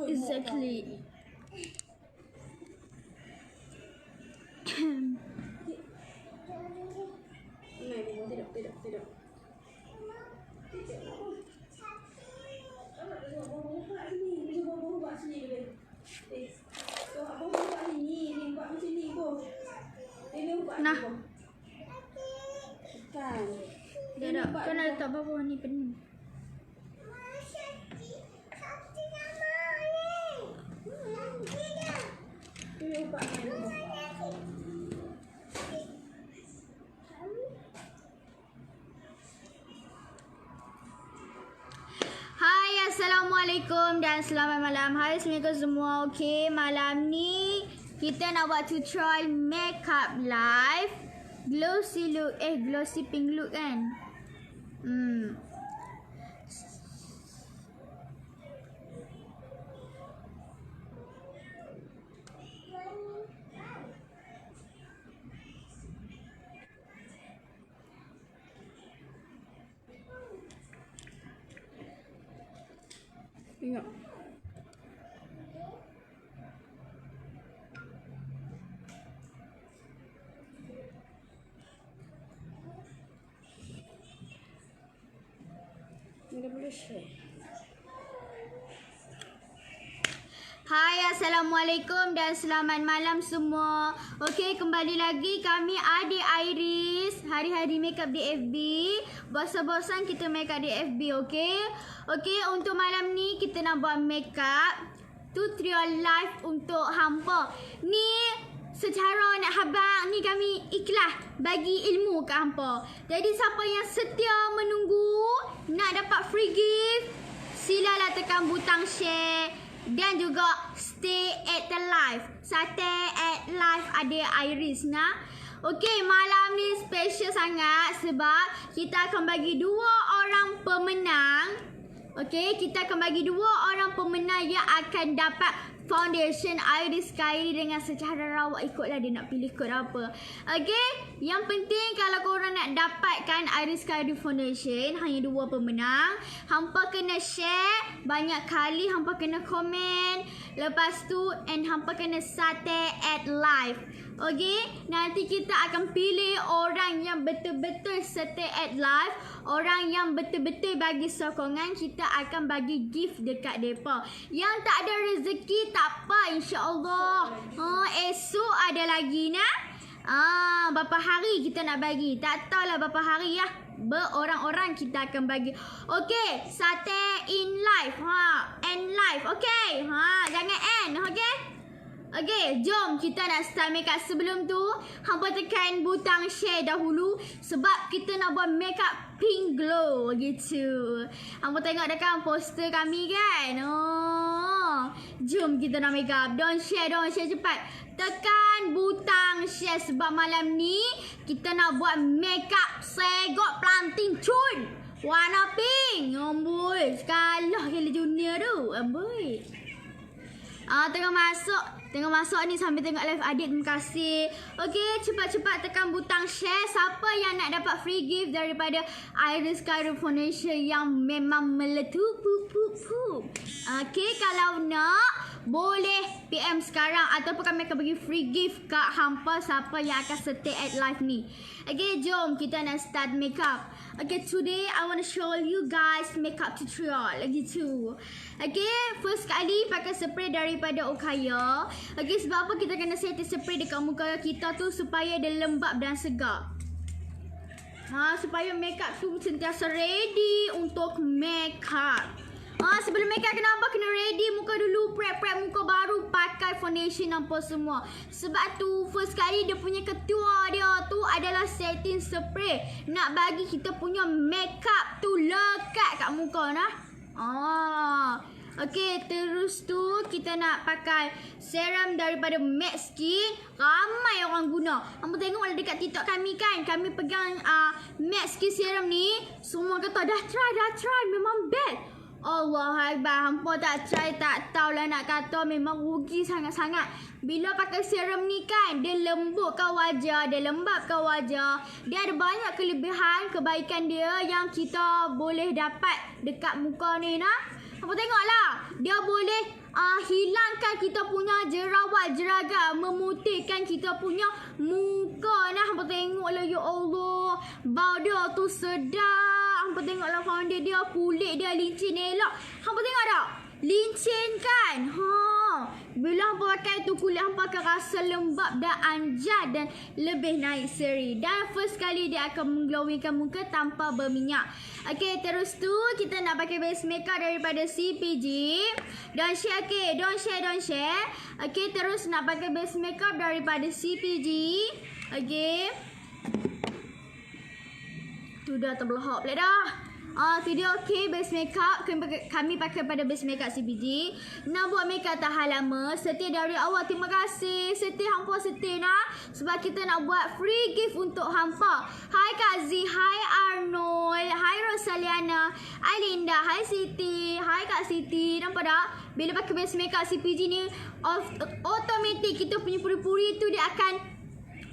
Exactly. Tidak. Nah. Dia dah. Kau nak letak bawah ni pening. Hai, Assalamualaikum dan selamat malam. Hai, Assalamualaikum semua. Okey, malam ni kita nak buat tutorial makeup live. Glossy look, glossy pink look kan? Tengok. Dah boleh share. Hai, Assalamualaikum dan selamat malam semua. Okey, kembali lagi kami Adik Iris. Hari-hari makeup di FB. Bosan-bosan kita makeup di FB, okey? Okey, untuk malam ni kita nak buat makeup tutorial live untuk hampa. Ni secara nak habang ni kami ikhlas bagi ilmu ke hampa. Jadi siapa yang setia menunggu nak dapat free gift, silalah tekan butang share dan juga stay at the live. Stay at live Adik Iris nah. Okey, malam ni special sangat sebab kita akan bagi 2 orang pemenang. Okey, kita akan bagi 2 orang pemenang yang akan dapat foundation Iris Kylie dengan secara rawak. Ikutlah dia nak pilih kod apa. Okey, yang penting kalau korang nak dapatkan Iris Kylie foundation, hanya 2 pemenang. Hampa kena share banyak kali, hampa kena komen. Lepas tu hampa kena stay at live. Okey, nanti kita akan pilih orang yang betul-betul stay at live. Orang yang betul-betul bagi sokongan, kita akan bagi gift dekat mereka. Yang tak ada rezeki tak apa, insya-Allah. Esok ada lagi nah. Berapa hari kita nak bagi? Tak tahulah berapa hari ya. Berorang-orang kita akan bagi. Okey, stay in live. End live. Okey. Jangan end, okey? Okey, jom kita nak start makeup. Sebelum tu, hampa tekan butang share dahulu sebab kita nak buat makeup pink glow gitu. Hampa tengok dekat poster kami kan? Jom kita nak makeup. Don't share cepat. Tekan butang share sebab malam ni kita nak buat makeup segok planting cun. Warna pink. Amboi, kalah gila junior tu. Amboi. Tengok masuk ni sambil tengok live Adik. Terima kasih. Okey, cepat-cepat tekan butang share. Siapa yang nak dapat free gift daripada Iris Kylie Foundation yang memang meletup. Okey, kalau nak boleh PM sekarang ataupun kami akan bagi free gift kat hampa siapa yang akan stay at live ni. Okay, jom kita nak start makeup. Okay, today I want to show you guys makeup tutorial gitu. Okay, first kali pakai spray daripada Okaya. Okay, sebab apa kita kena set spray dekat muka kita tu supaya dia lembap dan segar. Supaya makeup tu sentiasa ready untuk makeup. Sebelum makeup kenapa kena ready muka dulu, prep muka baru pakai foundation apa semua. Sebab tu first kali dia punya ketua dia tu adalah setting spray. Nak bagi kita punya makeup tu lekat kat muka nah. Okey, terus tu kita nak pakai serum daripada Matte Skin. Ramai orang guna. Kamu tengok dekat TikTok kami kan, kami pegang Matte Skin serum ni. Semua kata dah try memang best. Allah Akbar, hampa tak try tak tahulah nak kata, memang rugi sangat-sangat. Bila pakai serum ni kan, dia lembutkan wajah, dia lembapkan wajah. Dia ada banyak kelebihan, kebaikan dia yang kita boleh dapat dekat muka ni nah. Hampa tengoklah, dia boleh hilangkan kita punya jerawat jeragat, memutihkan kita punya muka. Nah, hampa tengoklah, ya Allah, bau dia tu sedap. Hampa tengoklah founder dia, kulit dia licin elok. Hampa tengok tak? Licin kan? Bila hampa pakai tu, kulit hampa akan rasa lembab dan anjat dan lebih naik seri. Dan first kali dia akan mengglowingkan muka tanpa berminyak. Okey, terus tu kita nak pakai base makeup daripada CPG. Don't share, okay? Don't share. Okey, terus nak pakai base makeup daripada CPG. Okey. Tu dah terbelahak pula dah. Tu dia, okey, base makeup. Kami pakai pada base makeup CPG. Nak buat makeup tahan lama, setia dari awal. Terima kasih. Setia hampa, setia nak. Sebab kita nak buat free gift untuk hampa. Hai Kak Z, hai Arnold, hai Rosaliana, hai Linda, hai Siti, hai Kak Siti. Nampak tak? Bila pakai base makeup CPG ni, automatik kita punya puri-puri tu dia akan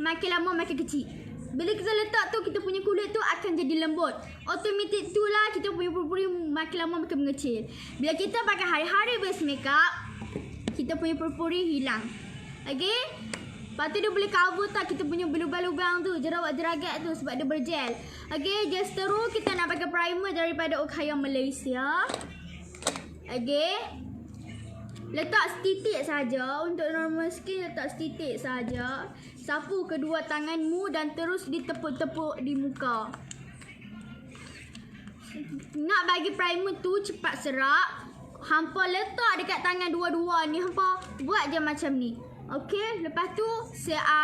makin lama makin kecil. Bila kita letak tu, kita punya kulit tu akan jadi lembut. Automatik tu lah kita punya puri-puri makin lama makin mengecil. Bila kita pakai hari-hari base makeup, kita punya puri-puri hilang. Okay? Lepas tu dia boleh cover tak kita punya lubang-lubang tu, jerawat-jeragat tu sebab dia bergel. Okay, just terus kita nak pakai primer daripada Okaya Malaysia. Okay. Letak setitik saja. Untuk normal skin, letak setitik saja. Sapu kedua tanganmu dan terus ditepuk-tepuk di muka. Nak bagi primer tu cepat serap, hampa letak dekat tangan dua-dua ni. Hampa buat je macam ni. Okey, lepas tu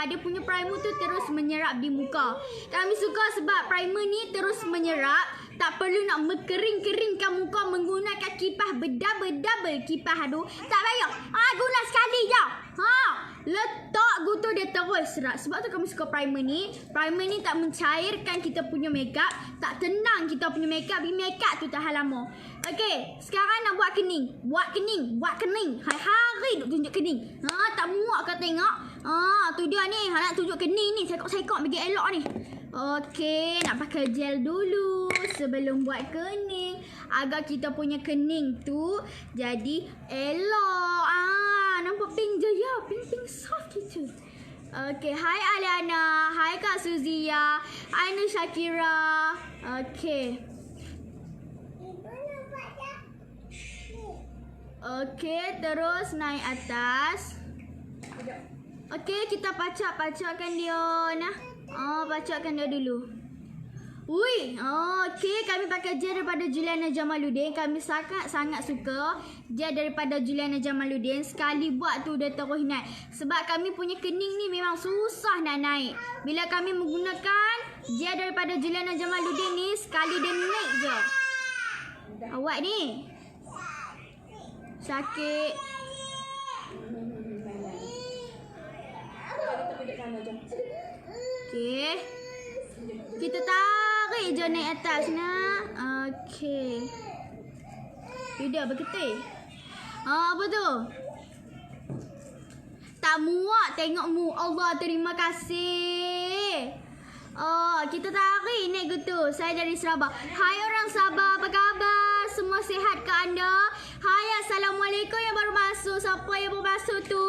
dia punya primer tu terus menyerap di muka. Kami suka sebab primer ni terus menyerap. Tak perlu nak kering-keringkan muka menggunakan kipas berdouble-double kipas. Aduh, tak payah. Guna sekali je. Letak gitu dia terus serap. Sebab tu kami suka primer ni. Primer ni tak mencairkan kita punya makeup, tak tenang kita punya makeup. Makeup tu tahan lama. Okey, sekarang nak buat kening. Buat kening. Hari-hari duk tunjuk kening. Tak muak kau tengok. Tu dia ni. Nak tunjuk kening ni. Sekok-sekok bagi elok ni. Okey, nak pakai gel dulu sebelum buat kening agar kita punya kening tu jadi elok. Nampak pink je ya, pink soft gitu. Okey, hai Aliana, hai Kak Suzia, hai Nur Shakira. Okey. Okey, terus naik atas. Okey, kita pacak-pacakkan dia nah. Pacakkan dia dulu. Ui, okey, kami pakai gel daripada Juliana Jamaluddin. Kami sangat suka gel daripada Juliana Jamaluddin. Sekali buat tu dia terus naik. Sebab kami punya kening ni memang susah nak naik. Bila kami menggunakan gel daripada Juliana Jamaluddin ni, sekali dia naik je. Awak ni sakit. Okey. Kita tarik je naik atas nak. Okey. Tidak berketik. Apa tu? Tak muak tengokmu. Allah, terima kasih. Kita tarik naik gitu. Saya dari Sabah. Hai orang Sabah, apa khabar? Semua sihat ke anda? Hai, Assalamualaikum yang baru masuk. Siapa yang baru masuk tu?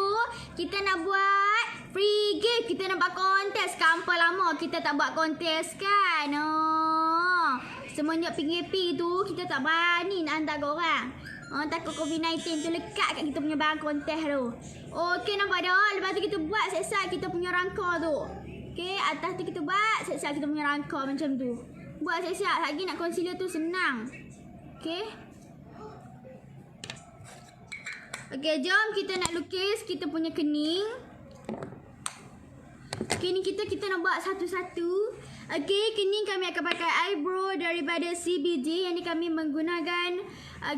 Kita nak buat free gift. Kita nak buat kontes. Kampa lama kita tak buat kontes kan? Semenjak PKP tu kita tak berani nak hantar ke orang. Takut COVID-19 tu lekat kat kita punya barang kontes tu. Okey, nampak dah? Lepas tu kita buat set-set kita punya rangka tu. Okey, atas tu kita buat set-set kita punya rangka macam tu. Buat set-set. Lagi nak concealer tu senang. Okey. Okey, jom kita nak lukis kita punya kening. Kening kita nak buat satu-satu. Okey, kening kami akan pakai eyebrow daripada CBG. Yang ni kami menggunakan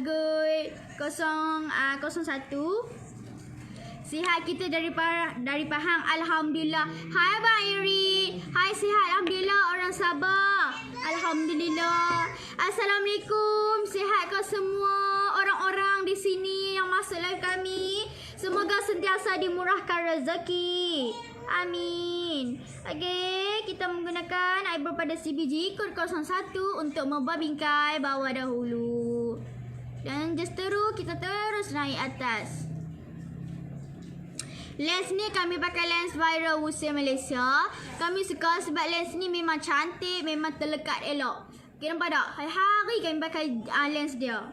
grade 01. Sihat kita dari Pahang, alhamdulillah. Hai Bang Iri. Hai, sihat alhamdulillah orang Sabah. Alhamdulillah. Assalamualaikum. Sihat ke semua orang-orang di sini yang masuk live kami? Semoga sentiasa dimurahkan rezeki. Amin. Okey, kita menggunakan eyebrow pada CBG kod 01 untuk membabingkai bawah dahulu. Dan just terus kita terus naik atas. Lens ni kami pakai lens Viral Wuxia Malaysia. Kami suka sebab lens ni memang cantik, memang terlekat elok. Okay, nampak tak? Hari-hari kami pakai lens dia.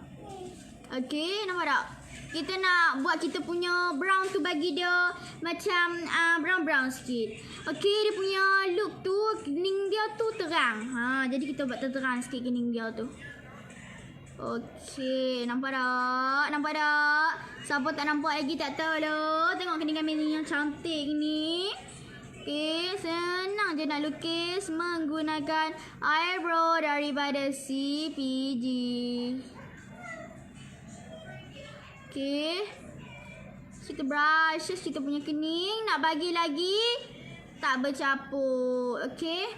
Okay, nampak tak? Kita nak buat kita punya brown tu bagi dia macam brown-brown sikit. Okay, dia punya look tu, kening dia tu terang. Jadi kita buat terang sikit kening dia tu. Okey, nampak tak? Nampak tak? Siapa tak nampak lagi tak tahu lah. Tengok kening kami ni yang cantik ni. Okey, senang je nak lukis menggunakan eyebrow daripada CPG. Okey. Kita brush kita punya kening. Nak bagi lagi tak bercapuk. Okey.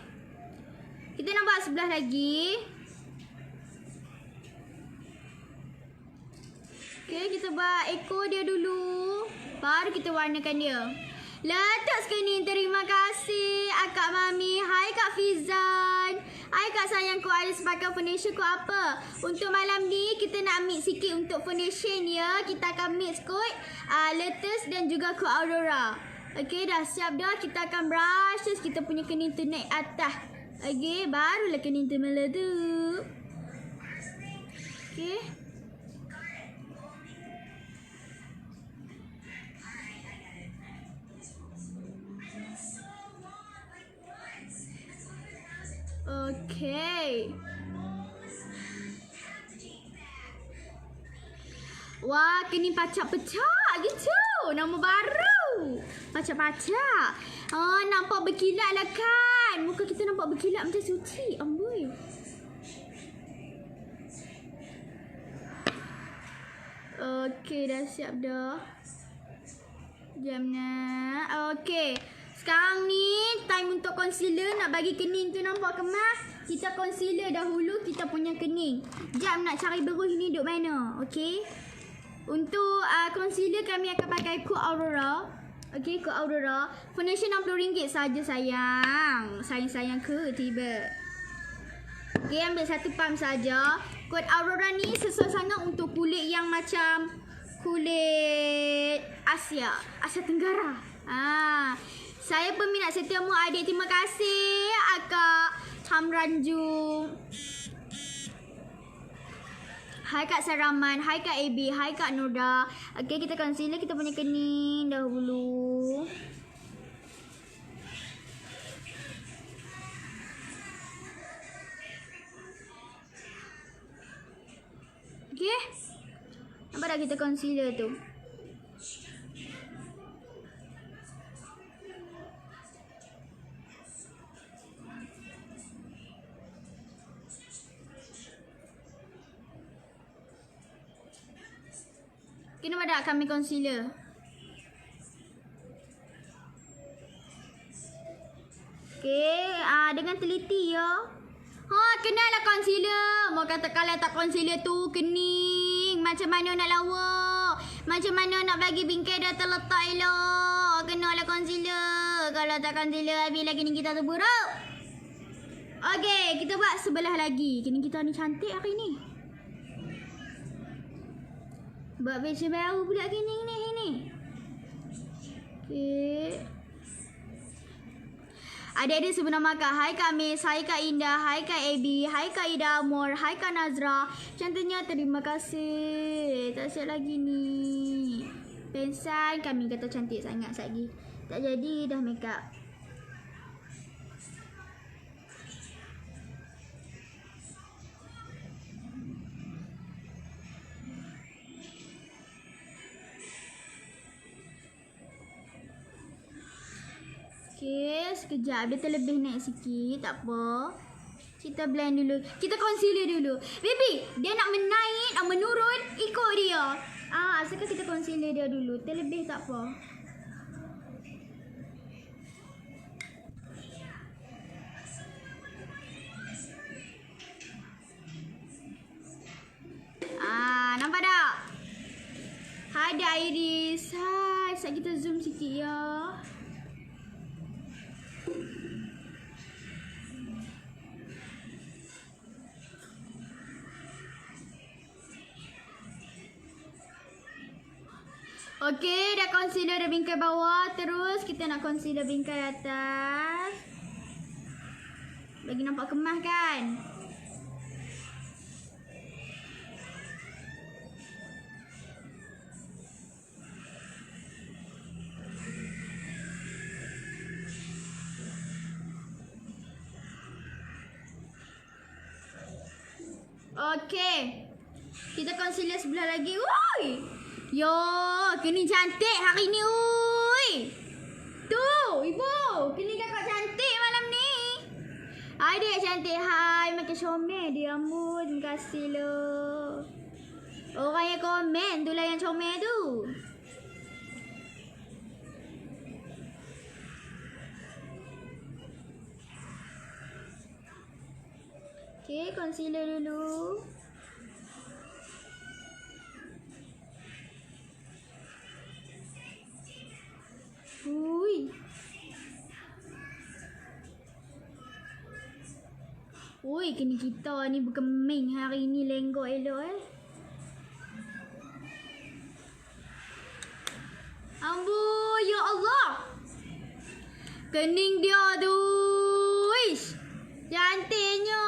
Kita nak buat sebelah lagi. Okay, kita buat ekor dia dulu. Baru kita warnakan dia. Letak sekali. Terima kasih Akak Mami. Hai Kak Fizan. Hai Kak sayangku, Aris pakai foundation ku apa? Untuk malam ni kita nak mix sikit untuk foundation ya. Kita akan mix kot lettuce dan juga ku Aurora. Okay, dah siap dah. Kita akan brush terus kita punya kening tu naik atas. Okay, barulah kening tu meletup. Okay. Okay. Wah, kening pacak-pecak gitu. Nama baru. Pacak-pacak. Nampak berkilat lah kan. Muka kita nampak berkilat macam suci. Amboi. Okay, dah siap dah. Jam nak. Okay. Sekarang ni time untuk concealer. Nak bagi kening tu nampak kemas. Kita concealer dahulu kita punya kening. Jam nak cari beruh ni duduk mana. Okay. Untuk concealer kami akan pakai Ku Aurora. Okay, Ku Aurora. Foundation RM60 saja sayang. Sayang-sayang ke tiba. Okay, ambil satu pump saja. Kod Aurora ni sesuai sangat untuk kulit yang macam kulit Asia Tenggara. Saya peminat setiamu adik. Terima kasih Akak Hamranju. Hai Kak Saraman. Hai Kak AB. Hai Kak Nurda. Okay, kita concealer kita punya kening dahulu. Okay. Nampak tak kita concealer tu? Okay, nampak tak kami concealer? Okay, dengan teliti ya. Kenallah concealer. Mau kata kalau tak concealer tu kening. Macam mana nak lawa? Macam mana nak bagi bingkai dia terletak elok? Kenallah concealer. Kalau tak concealer, habislah kening kita terburuk. Okay, kita buat sebelah lagi. Kening kita ni cantik hari ni. Buat baju baru pula kening ni. Okay. Adik-adik sebut nama Kak. Hai Kak Miss, hai Kak Indah, hai Kak Abby, hai Kak Ida Amor, hai Kak Nazra. Cantiknya, terima kasih. Tak siap lagi ni. Pensan kami kata cantik sangat lagi. Tak jadi dah make up. Okay, sekejap. Dia terlebih naik sikit. Tak apa. Kita blend dulu. Kita concealer dulu. Baby, dia nak menaik, nak menurun, ikut dia. Asalkan kita concealer dia dulu. Terlebih tak apa. Nampak tak? Hai Iris. Hai, sekejap kita zoom sikit ya. Okey, dah concealer dah bingkai bawah. Terus kita nak concealer bingkai atas. Bagi nampak kemah kan? Okey. Kita concealer sebelah lagi. Woi. Yo, kening cantik hari ni, oi. Tu, ibu, kening kakak cantik malam ni. Adik cantik, hai. Makan comel dia, ampun. Terima kasih lo. Orang yang komen tu lah yang comel tu. Okay, concealer dulu. Ui. Ui, kini kita ni berkeming hari ni lenggok elok Amboi, ya Allah. Kening dia tu. Ish. Cantiknya.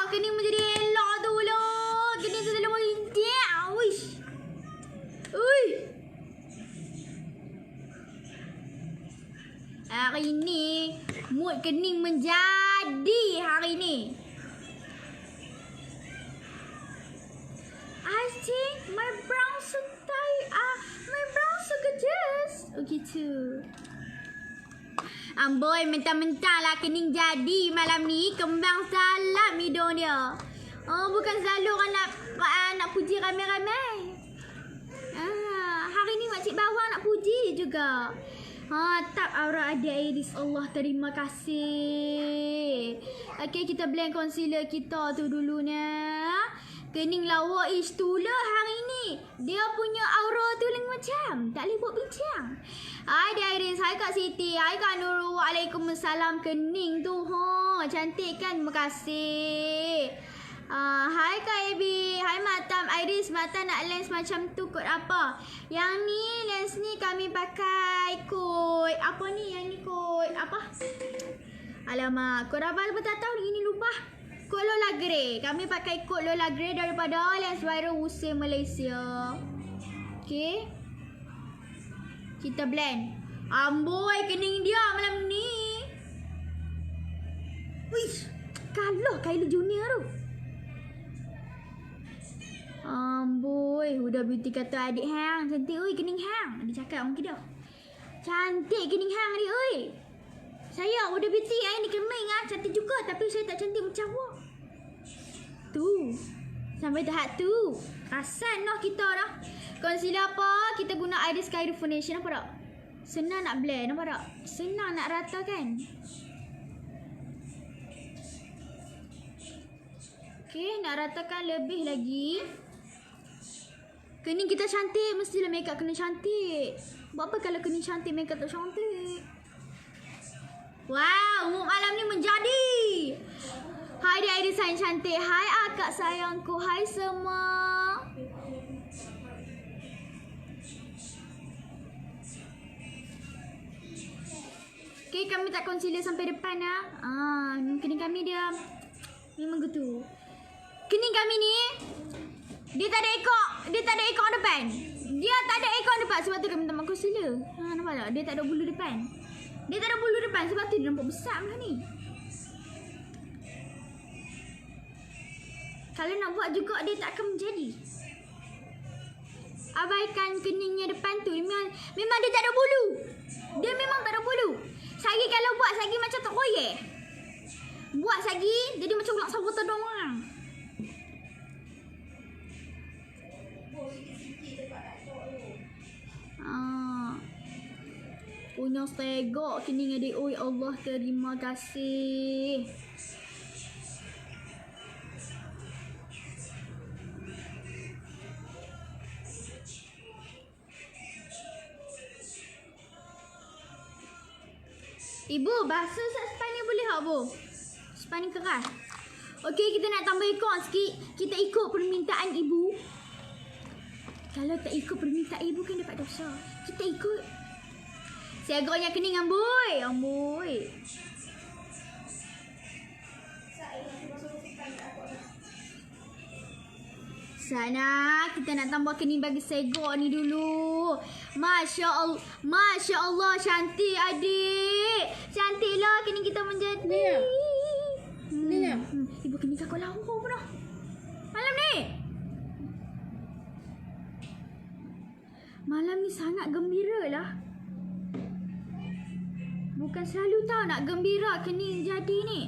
Kening menjadi elok tu loh. Kening tu selalu melincik. Wish. Ui. Hari ni mood kening menjadi hari ni. I think my brown so tight. My brown so kejas. Oh gitu. Amboi, mentang-mentang lah kening jadi malam ni. Kembang salam hidung dia. Oh, bukan selalu orang nak puji ramai-ramai. Hari ni makcik bawang nak puji juga. Tak aura adik Iris. Allah terima kasih. Okay, kita blend concealer kita tu dulu ni. Kening lawa ish tu lah hari ni. Dia punya aura tu lain macam. Tak boleh buat bincang. Hai Adik Iris, hai Kak Siti, hai Kak Nurul. Waalaikumsalam. Kening tu. Cantik kan? Terima kasih. Hai Kak Ebi, hai Matam. Iris, Matam nak lens macam tu kod apa? Yang ni, lens ni kami pakai kod apa ni? Yang ni kod apa? Alamak, kod apa tak tahu ni, lupa. Kod Lola Grey. Kami pakai kod Lola Grey daripada Lens Viral Wusin Malaysia. Okay. Kita blend. Amboi, kening dia malam ni. Wish, kalah Kylie Junior tu. Amboi, Huda Beauty kata adik hang cantik oi, kening hang. Dia cakap orang kita. Cantik kening hang adik oi. Saya Huda Beauty ni keming cantik juga, tapi saya tak cantik macam awak. Tu. Sampai tahap tu. Rasan noh kita dah. Concealer apa? Kita guna Iris Kyrie Foundation, nampak tak? Senang nak blend, nampak tak? Senang nak rata kan? Okay, nak ratakan lebih lagi. Kening kita cantik, mestilah makeup kena cantik. Buat apa kalau kening cantik, makeup tak cantik? Wow, mood malam ni menjadi. Hai Adik Iris sayang cantik. Hai akak sayangku. Hai semua. Okay, kami tak concealer sampai depan lah. Kening kami dia memang gitu. Kening kami ni dia tak ada ekor. Dia tak ada ekor depan. Dia tak ada ekor depan. Sebab tu kami tambah concealer. Nampak tak? Dia tak ada bulu depan. Dia tak ada bulu depan. Sebab tu dia nampak besar macam ni. Kalau nak buat juga dia tak akan menjadi. Abaikan keningnya depan tu. Memang dia tak ada bulu. Dia memang tak ada bulu. Sagi kalau buat sagi macam tak koyek. Buat sagi jadi macam ulang sawah todong orang. Punya segok kening adik. Oi, Allah terima kasih. Ibu, basuh span ni boleh tak, Bu? Span ni keras. Okey, kita nak tambah ekor sikit. Kita ikut permintaan ibu. Kalau tak ikut permintaan ibu kan dapat dosa. Kita ikut. Siaganya kening amboi. Amboi. Sana kita nak tambah kening bagi segok ni dulu. Masya Allah cantik adik. Cantiklah kening kita menjadi. Ni ya. Ibu kening kakak lama pun dah. Malam ni. Malam ni sangat gembira lah. Bukan selalu tau nak gembira kening jadi ni.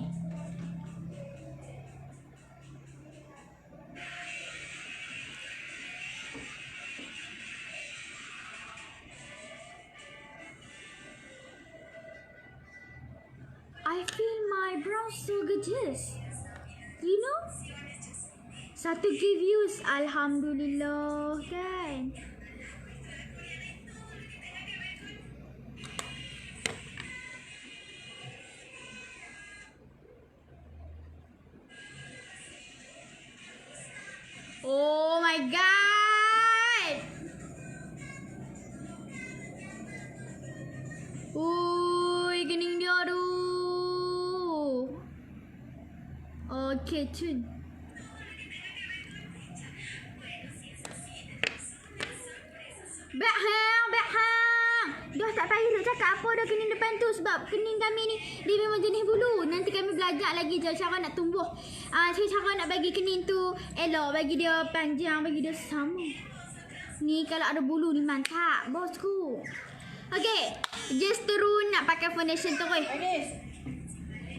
I feel my brow so gorgeous. You know? 1k views. Alhamdulillah kan. Oh my god. Ui, kening dia tu. Okay, cun. Back hang. Dah tak payah nak cakap apa dah kening depan tu sebab kening kami ni dia memang jenis bulu. Nanti kami belajar lagi je cara nak tumbuh. Cara nak bagi kening tu elok, bagi dia panjang, bagi dia sama. Ni kalau ada bulu ni mantap, bosku. Okay, just turun nak pakai foundation tu weh.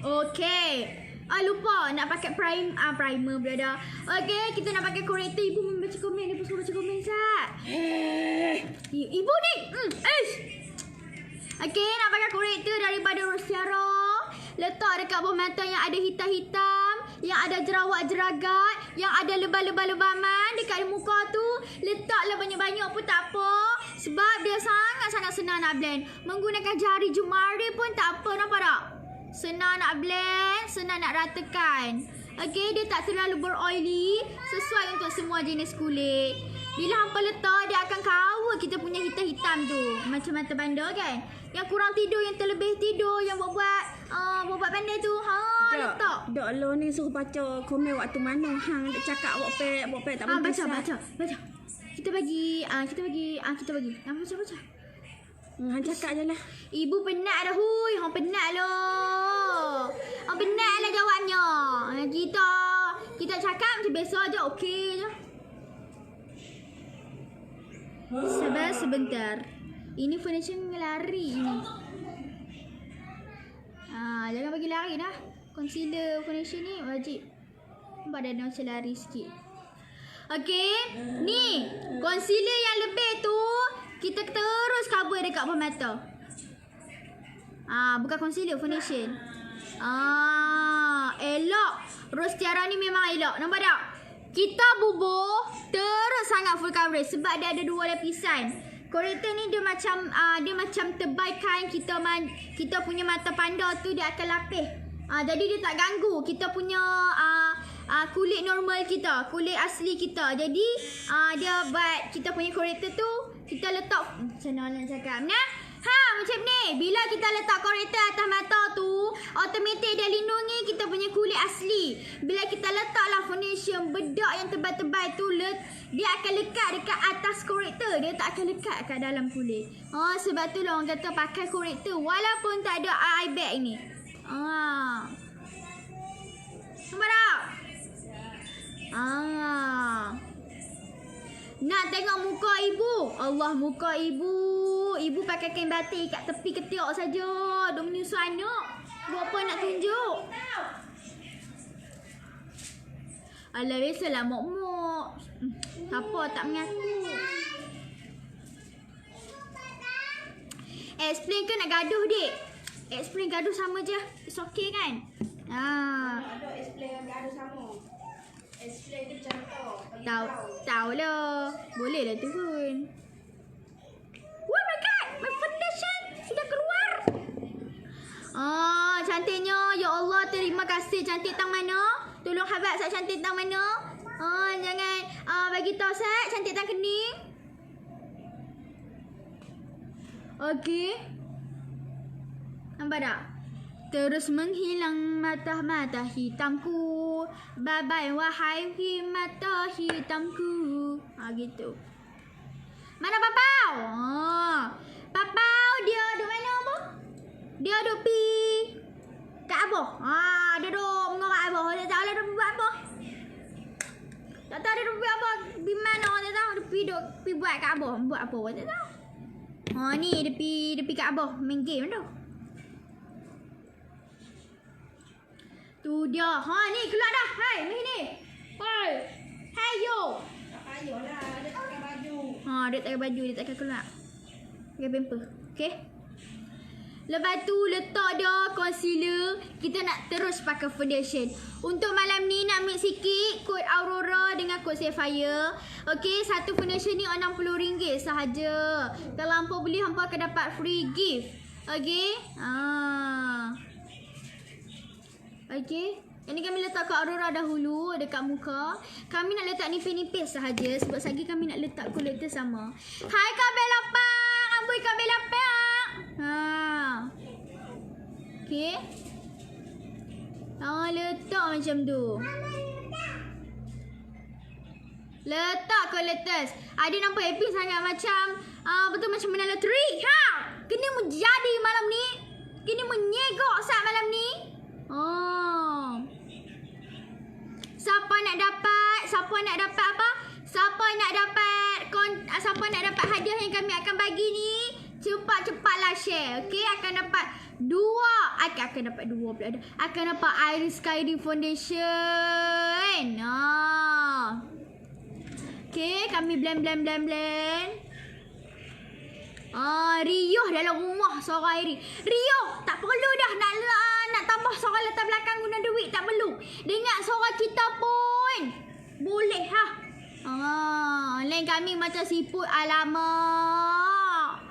Okay. Lupa nak pakai primer pula dah. Okay, kita nak pakai corrector. Ibu membaca komen. Dia pun suruh baca komen, Zat. Ibu ni. Okay, nak pakai corrector daripada Rostiara. Letak dekat bawah mata yang ada hitam-hitam, yang ada jerawat-jeragat, yang ada lebah-lebah lebaman dekat muka tu. Letaklah banyak-banyak pun tak apa. Sebab dia sangat-sangat senang nak blend. Menggunakan jari jemari pun tak apa, nampak tak? Senang nak blend, senang nak ratakan. Okay, dia tak terlalu beroily, sesuai untuk semua jenis kulit. Bila hampa letak, dia akan cover kita punya hitam-hitam tu. Macam mata bandar kan? Yang kurang tidur, yang terlebih tidur, yang buat pandai tu. Letak. Dok lo ni suruh baca komen waktu mana hang nak cakap awak pek tak boleh Baca. Kita bagi. Baca. Hang cakap je lah. Ibu penat dah hui. Hang penat loh. Hang penat lah jawabnya. Kita cakap macam biasa je. Okey je. Sabar sebentar. Ini foundation lari ni. Jangan bagi lari dah. Concealer foundation ni wajib. Nampak dah macam lari sikit. Okey. Ni. Concealer yang lebih tu kita terus cover dekat bawah mata. Bukan concealer, foundation. Elok. Rostiara ni memang elok. Nampak tak? Kita bubuh terus sangat full coverage sebab dia ada 2 lapisan. Corrector ni dia macam tebaikan kita punya mata panda tu, dia akan lapis. Jadi dia tak ganggu kita punya kulit normal kita, kulit asli kita. Jadi dia buat kita punya corrector tu kita letak macam mana nak cakap nah. Macam ni. Bila kita letak corrector atas mata tu, automatik dia lindungi kita punya kulit asli. Bila kita letaklah foundation bedak yang tebal-tebal tu, dia akan lekat dekat atas corrector. Dia tak akan lekat kat dalam kulit. Sebab tu lah orang kata pakai corrector walaupun tak ada eye bag ni. Nampak tak? Nak tengok muka ibu. Allah, muka ibu. Ibu pakai kain batik kat tepi ketiak saja. Duk menyusu anak. Buat apa nak tunjuk? Alah, biasalah mok-mok. Apa tak mengaku. Explain ke nak gaduh, dik? Explain gaduh sama je. It's okay kan? Ada explain gaduh sama. Explain tu contoh. Tahu lah. Boleh lah turun. Oh my god, my foundation sudah keluar. Cantiknya. Ya Allah, terima kasih. Cantik tang mana? Tolong habaq Sat cantik tang mana? Jangan bagi tahu Sat cantik tang kening. Okey. Nampak tak? Terus menghilang mata-mata hitamku. Bye-bye wahai mata hitamku. Gitu. Mana Papau? Papau dia duduk mana apa? Dia duduk pi kat Abah. Dia duduk mengorak Abah. Tak tahu lah dia buat apa. Tak tahu dia buat apa. Di mana tak tahu. Dia pi buat kat Abah. Buat apa tak tahu. Ni dia pi kat Abah main game tu. Tu dia. Ni keluar dah. Hai, mari ni. Hai. Hai yo. Tak payahlah, dia pakai baju. Dia tak pakai baju, dia tak akan keluar. Pakai pamper. Okey. Lepas tu letak dia concealer. Kita nak terus pakai foundation. Untuk malam ni nak mix sikit kod Aurora dengan kod Sapphire. Okey, satu foundation ni RM60 sahaja. Terlampau beli hampa akan dapat free gift. Okey. Okey. Ini kami letak kat Aurora dahulu dekat muka. Kami nak letak nipis-nipis sahaja sebab lagi kami nak letak kolektor sama. Hai Kak Bella Pak. Amboi Kak Bella Pak. Okey. Letak macam tu. Letak kolektor. Ada nampak happy sangat macam betul macam menang loteri. Kena menjadi malam ni. Kena menyegok saat malam ni. Siapa nak dapat apa? Siapa nak dapat hadiah yang kami akan bagi ni? Cepat-cepatlah share. Okey, akan dapat dua pula ada. Akan dapat Iris Kylie Foundation. Okey, kami blend. Riuh dalam rumah suara Airi. Riuh, tak perlu dah nak tambah suara latar belakang guna duit, tak perlu. Dengar suara kita pun boleh lain kami macam siput alamak.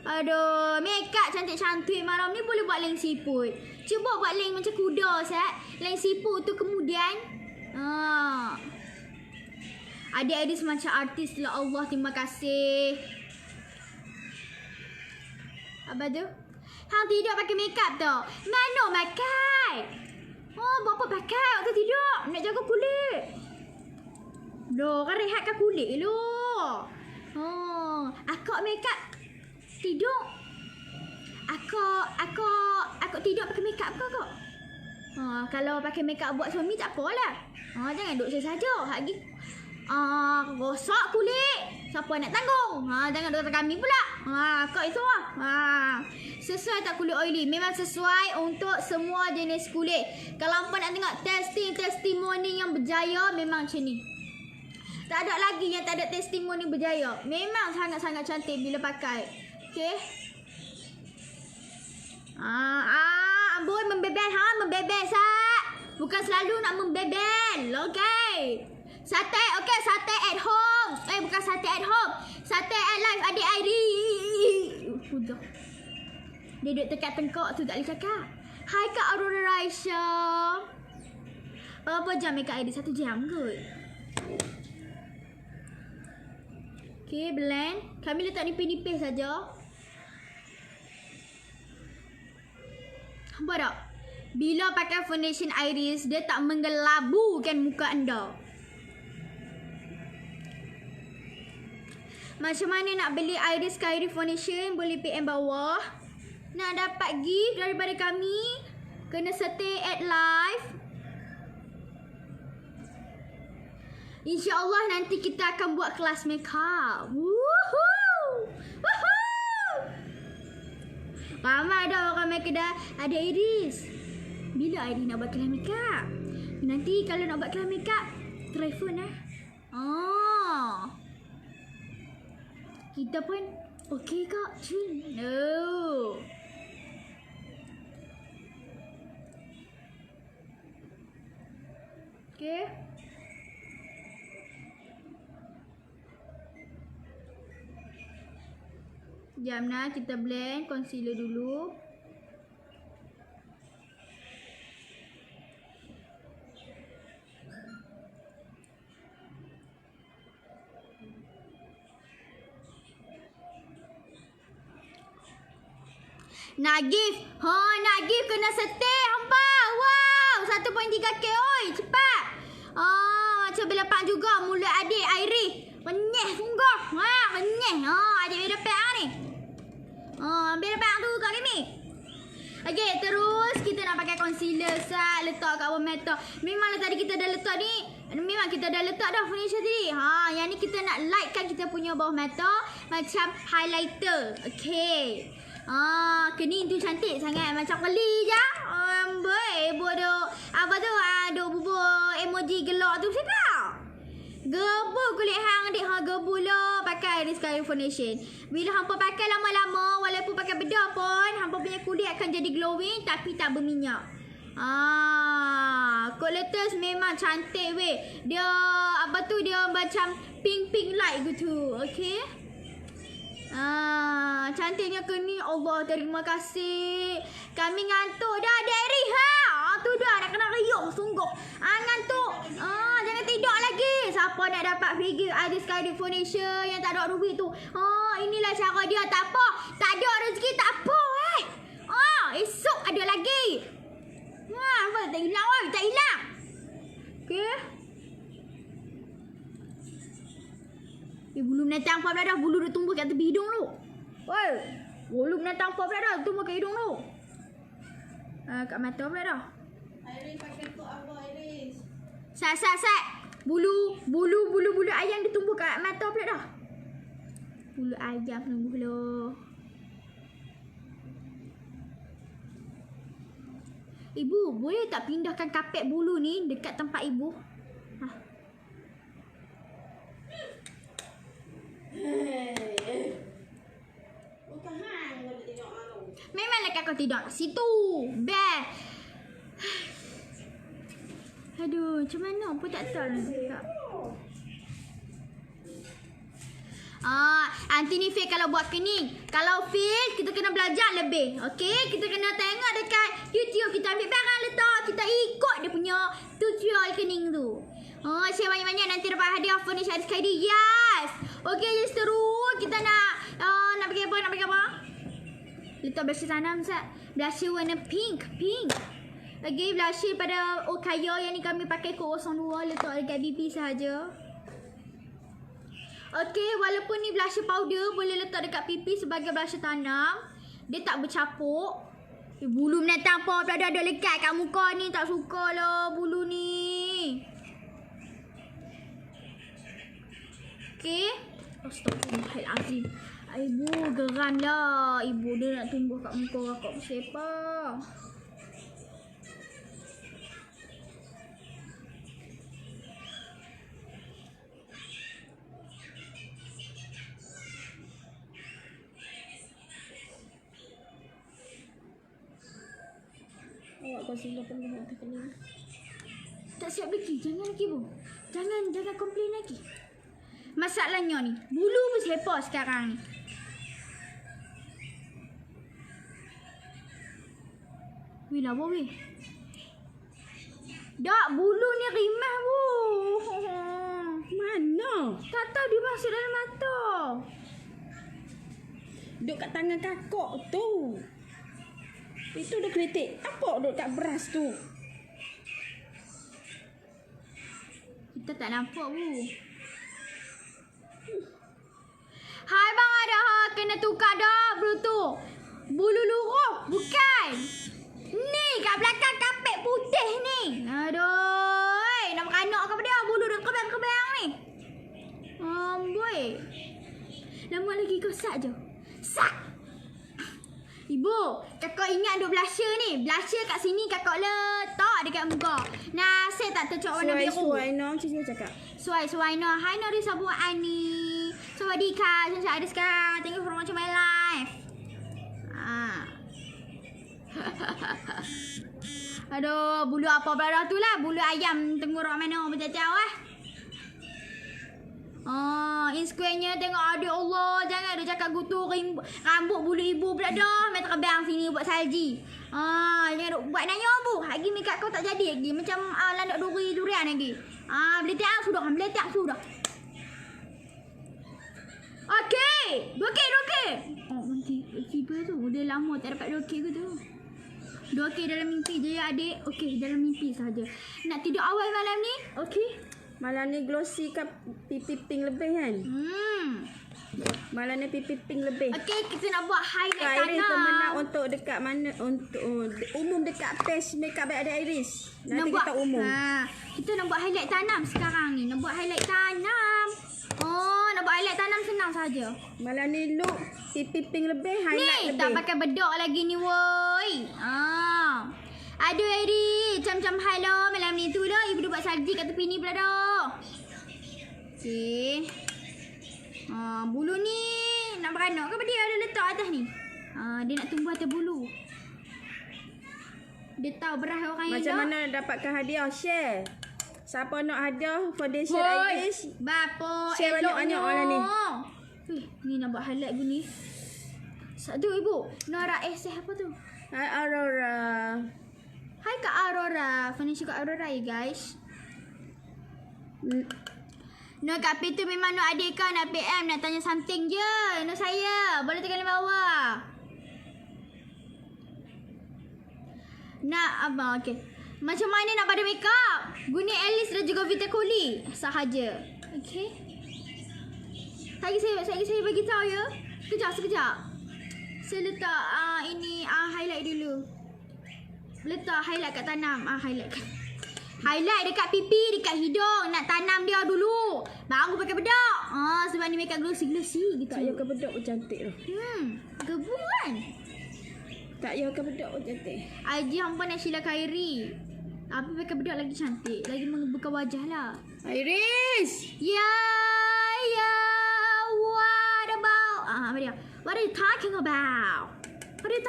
Aduh, make up cantik-cantik malam ni boleh buat lain siput. Cuba buat lain macam kuda, Sat. Lain siput tu kemudian adik-adik semacam artis lah. Allah, terima kasih. Apa tu? Hang tidur pakai makeup tu. Mana pakai? Buat apa pakai waktu tidur? Nak jaga kulit. Loh, kan rehatkan kulit lu. Akak makeup tidur. Akak tidur pakai makeup ke kak? Kalau pakai makeup buat suami tak apalah. Jangan duduk saja. Lagi rosak kulit. Siapa nak tanggung? Jangan doktor kami pula. Kau itu sesuai tak kulit oily? Memang sesuai untuk semua jenis kulit. Kalau hampa nak tengok testimoni yang berjaya, memang macam ni. Tak ada lagi yang tak ada testimoni berjaya. Memang sangat-sangat cantik bila pakai. Okey. Amboi membebel Sat. Bukan selalu nak membebel. Okey. Sate at home. Bukan sate at home. Sate at live adik Airi. Sudah. Dia duduk tekat tengkok tu tak boleh cakap. Hai Kak Aurora Raisha. Berapa jam Kak Airi? 1 jam kot. Okay, blend. Kami letak nipis-nipis saja. Nampak tak? Bila pakai foundation Iris, dia tak menggelabukan muka anda. Macam mana nak beli Iris Kylie Foundation? Boleh PM bawah. Nak dapat gift daripada kami, kena stay at live. InsyaAllah nanti kita akan buat kelas makeup. Woohoo! Ramai dah orang make dah ada Iris. Bila Iris nak buat kelas makeup? Nanti kalau nak buat kelas makeup, try phone Kita pun okey kak, cun. No. Okay. Jam nak kita blend concealer dulu. Nagif. Nagif kena setir hampa. Wow, 1.3k oi, cepat. Macam belepak juga mulut adik Iris. Penyeh sungguh. Penyeh. Adik beda pek ni. Beda pek tu kat Kimi. Okey, terus kita nak pakai concealer sat, letak kat bawah mata. Memanglah tadi kita dah letak ni. Memang kita dah letak dah foundation tadi. Yang ni kita nak lightkan kita punya bawah mata macam highlighter. Okey. Kening tu cantik sangat macam keli je. Bodoh. Apa tu? Ada bubur emoji gelak tu siapa? Gebu kulit hang adik. Gebu lah pakai Iris Kayu Foundation. Bila hampa pakai lama-lama, walaupun pakai bedah pun, hampa punya kulit akan jadi glowing tapi tak berminyak. Coat Lettuce memang cantik weh. Dia apa tu, dia macam pink light gitu. Okey. Cantiknya kening. Allah, terima kasih. Kami ngantuk dah adik Iris tu dah nak kena riuh sungguh. Ngantuk. Jangan tidur lagi. Siapa nak dapat figure Iris Kayu Foundation yang tak ada duit tu? Inilah cara dia. Tak apa. Tak ada rezeki tak apa. Esok ada lagi. Apa? Tak hilang oi. Tak hilang. Okey. Bulu binatang apa pula dah? Bulu dah tumbuh kat tepi hidung tu. Oi. Bulu binatang apa pula dah? Tumbuh kat hidung tu. Kat mata pula dah. Iris pakai tu apa Iris? Sat. Bulu ayam dia tumbuh kat mata pula dah. Bulu ayam tumbuh lah. Ibu, boleh tak pindahkan kapet bulu ni dekat tempat ibu? Bukan hang boleh tengok malu. Memanglah kakak tidak kat situ. Best. Aduh, macam mana pun tak tahu nak cakap. Anti fake kalau buat kening. Kalau fake, kita kena belajar lebih. Okey, kita kena tengok dekat YouTube. Kita ambil barang letak, kita ikut dia punya tutorial kening tu. Share banyak-banyak nanti dapat hadiah furnish Iris Kayu. Yes. Okey, just terus kita nak pergi apa? Letak blusher tanam Zat. Blusher warna pink. Okey, blusher pada Okaya yang ni kami pakai kod 02 letak dekat BP sahaja. Okey, walaupun ni blusher powder, boleh letak dekat pipi sebagai blusher tanam. Dia tak bercapuk. Bulu binatang apa pula ada lekat kat muka ni. Tak suka lah bulu ni. Okey. Astagfirullahalazim. Ibu geram lah. Ibu dia nak tumbuh kat muka kakak siapa. Awak concealer penuh mata kening. Tak siap lagi. Jangan lagi bu. Jangan komplain lagi. Masalahnya ni, bulu pun sepa sekarang ni. Weh lah weh. Dak, bulu ni rimah bu. Mana? Tak tahu dia masuk dalam mata. Duk kat tangan kakak tu. Itu dah kritik. Apa duk kat beras tu? Kita tak nampak bu. Hai bang ada kena tukar dah bulu tu. Bulu luruh bukan. Ni kat belakang kapet putih ni. Aduh, nak beranak ke apa dia? Bulu dia kebang-kebang ni. Boy. Lama lagi kau sak je. Sak. Ibu, kakak ingat duk blusher ni. Blusher kat sini kakak letak dekat muka. Nasib tak tercok warna biru. Suai no, cik cakap. Suai no. Hai Nori Sabu Ani. Sawadika, macam ada sekarang. Thank you for watching my live. Aduh, bulu apa pula tu lah. Bulu ayam tenguruk mana berjajah Instagramnya tengok adik Allah. Jangan ada cakap gutu rambut bulu ibu pula dah. Main terbang sini buat salji. Jangan buat nanya bu. Lagi makeup kau tak jadi lagi. Macam landak durian lagi. Meletak sudah. Okey. Nanti video tiba tu. Udah lama tak dapat 2K ke tu. 2K dalam mimpi je ya adik. Okey, dalam mimpi saja. Nak tidur awal malam ni? Okey. Malam ni glossy kan pipi pink lebih kan? Malam ni pipi pink lebih. Okey, kita nak buat highlight Kak Iris pemenang tanam. untuk dekat mana untuk umum dekat page makeup by Adik Iris. Nanti buat, kita umum. Kita nak buat highlight tanam sekarang ni. Nak buat highlight tanam. Oh, nak buat highlight tanam senang saja. Malam ni look pipi pink lebih, Ni, highlight tak lebih. pakai bedok lagi ni woi. Aduh Eri, macam-macam halo malam ni tu lah. Ibu buat saji kat tepi ni pula dah. Okey. Bulu ni nak beranak ke dia ada letak atas ni? Dia nak tumbuh atas bulu. Dia tahu beras orang yang Macam dah. mana dapatkan hadiah? Share. Siapa nak hadiah foundation Hoi, Iris? Bapa Share banyak-banyak orang ni. Ni nak buat highlight gini. Satu ibu, Nora apa tu? Hai Aurora. Hai Kak Aurora. Financial Kak Aurora ya guys. No Kak P tu memang no adik kau nak PM nak tanya something je. No saya. Boleh tekan di bawah. Nak abang okey. Macam mana nak pada makeup? Guna Alice dan juga Vita Coli sahaja. Okey. Saya bagi tahu ya. Sekejap. Saya letak ini highlight dulu. Letak highlight kat tanam. Highlight dekat pipi, dekat hidung. Nak tanam dia dulu. Baru pakai bedak. Sebab ni makeup glossy gitu. Tak payah ke bedak pun cantik tu. Gebu kan? Tak payah ke bedak pun cantik. Aji hampa nak Sheila Khairi. Tapi pakai bedak lagi cantik. Lagi membuka wajah lah. Iris! Ya, what about? Apa dia? What are you talking about? Apa dia?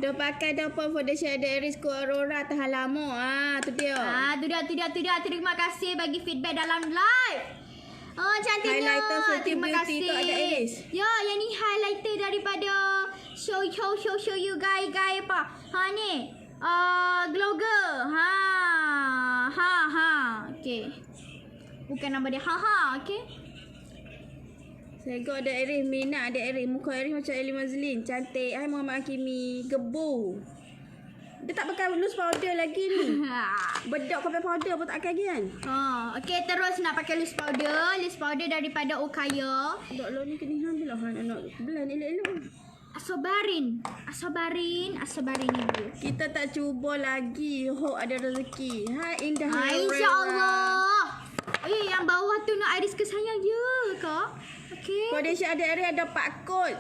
Dah pakai dah pun foundation Adik Iris ku Aurora tahan lama. Tu dia. Tu dia. Terima kasih bagi feedback dalam live. Cantiknya. Highlighter Fenty Terima Beauty kasih. tu Adik Iris. Ya, yang ni highlighter daripada show you guys apa? Ni. Glow Girl. Okey. Bukan nama dia. Okey. Segok Adik Iris, minat Adik Iris. Muka Iris macam Ellie Mazlin. Cantik. Hai Muhammad Hakimi. Gebu. Dia tak pakai loose powder lagi ni. Bedak pakai powder pun tak pakai lagi kan? Okey, terus nak pakai loose powder. Loose powder daripada Okaya. Bedak lo ni kena hamil lah. Nak belan elok-elok. Asobarin ibu. Kita tak cuba lagi. Hope ada rezeki. Hai Indah. InsyaAllah. Yang bawah tu nak Iris kesayang je kak. Okey. Foundation Adik Iris ada 4 kod.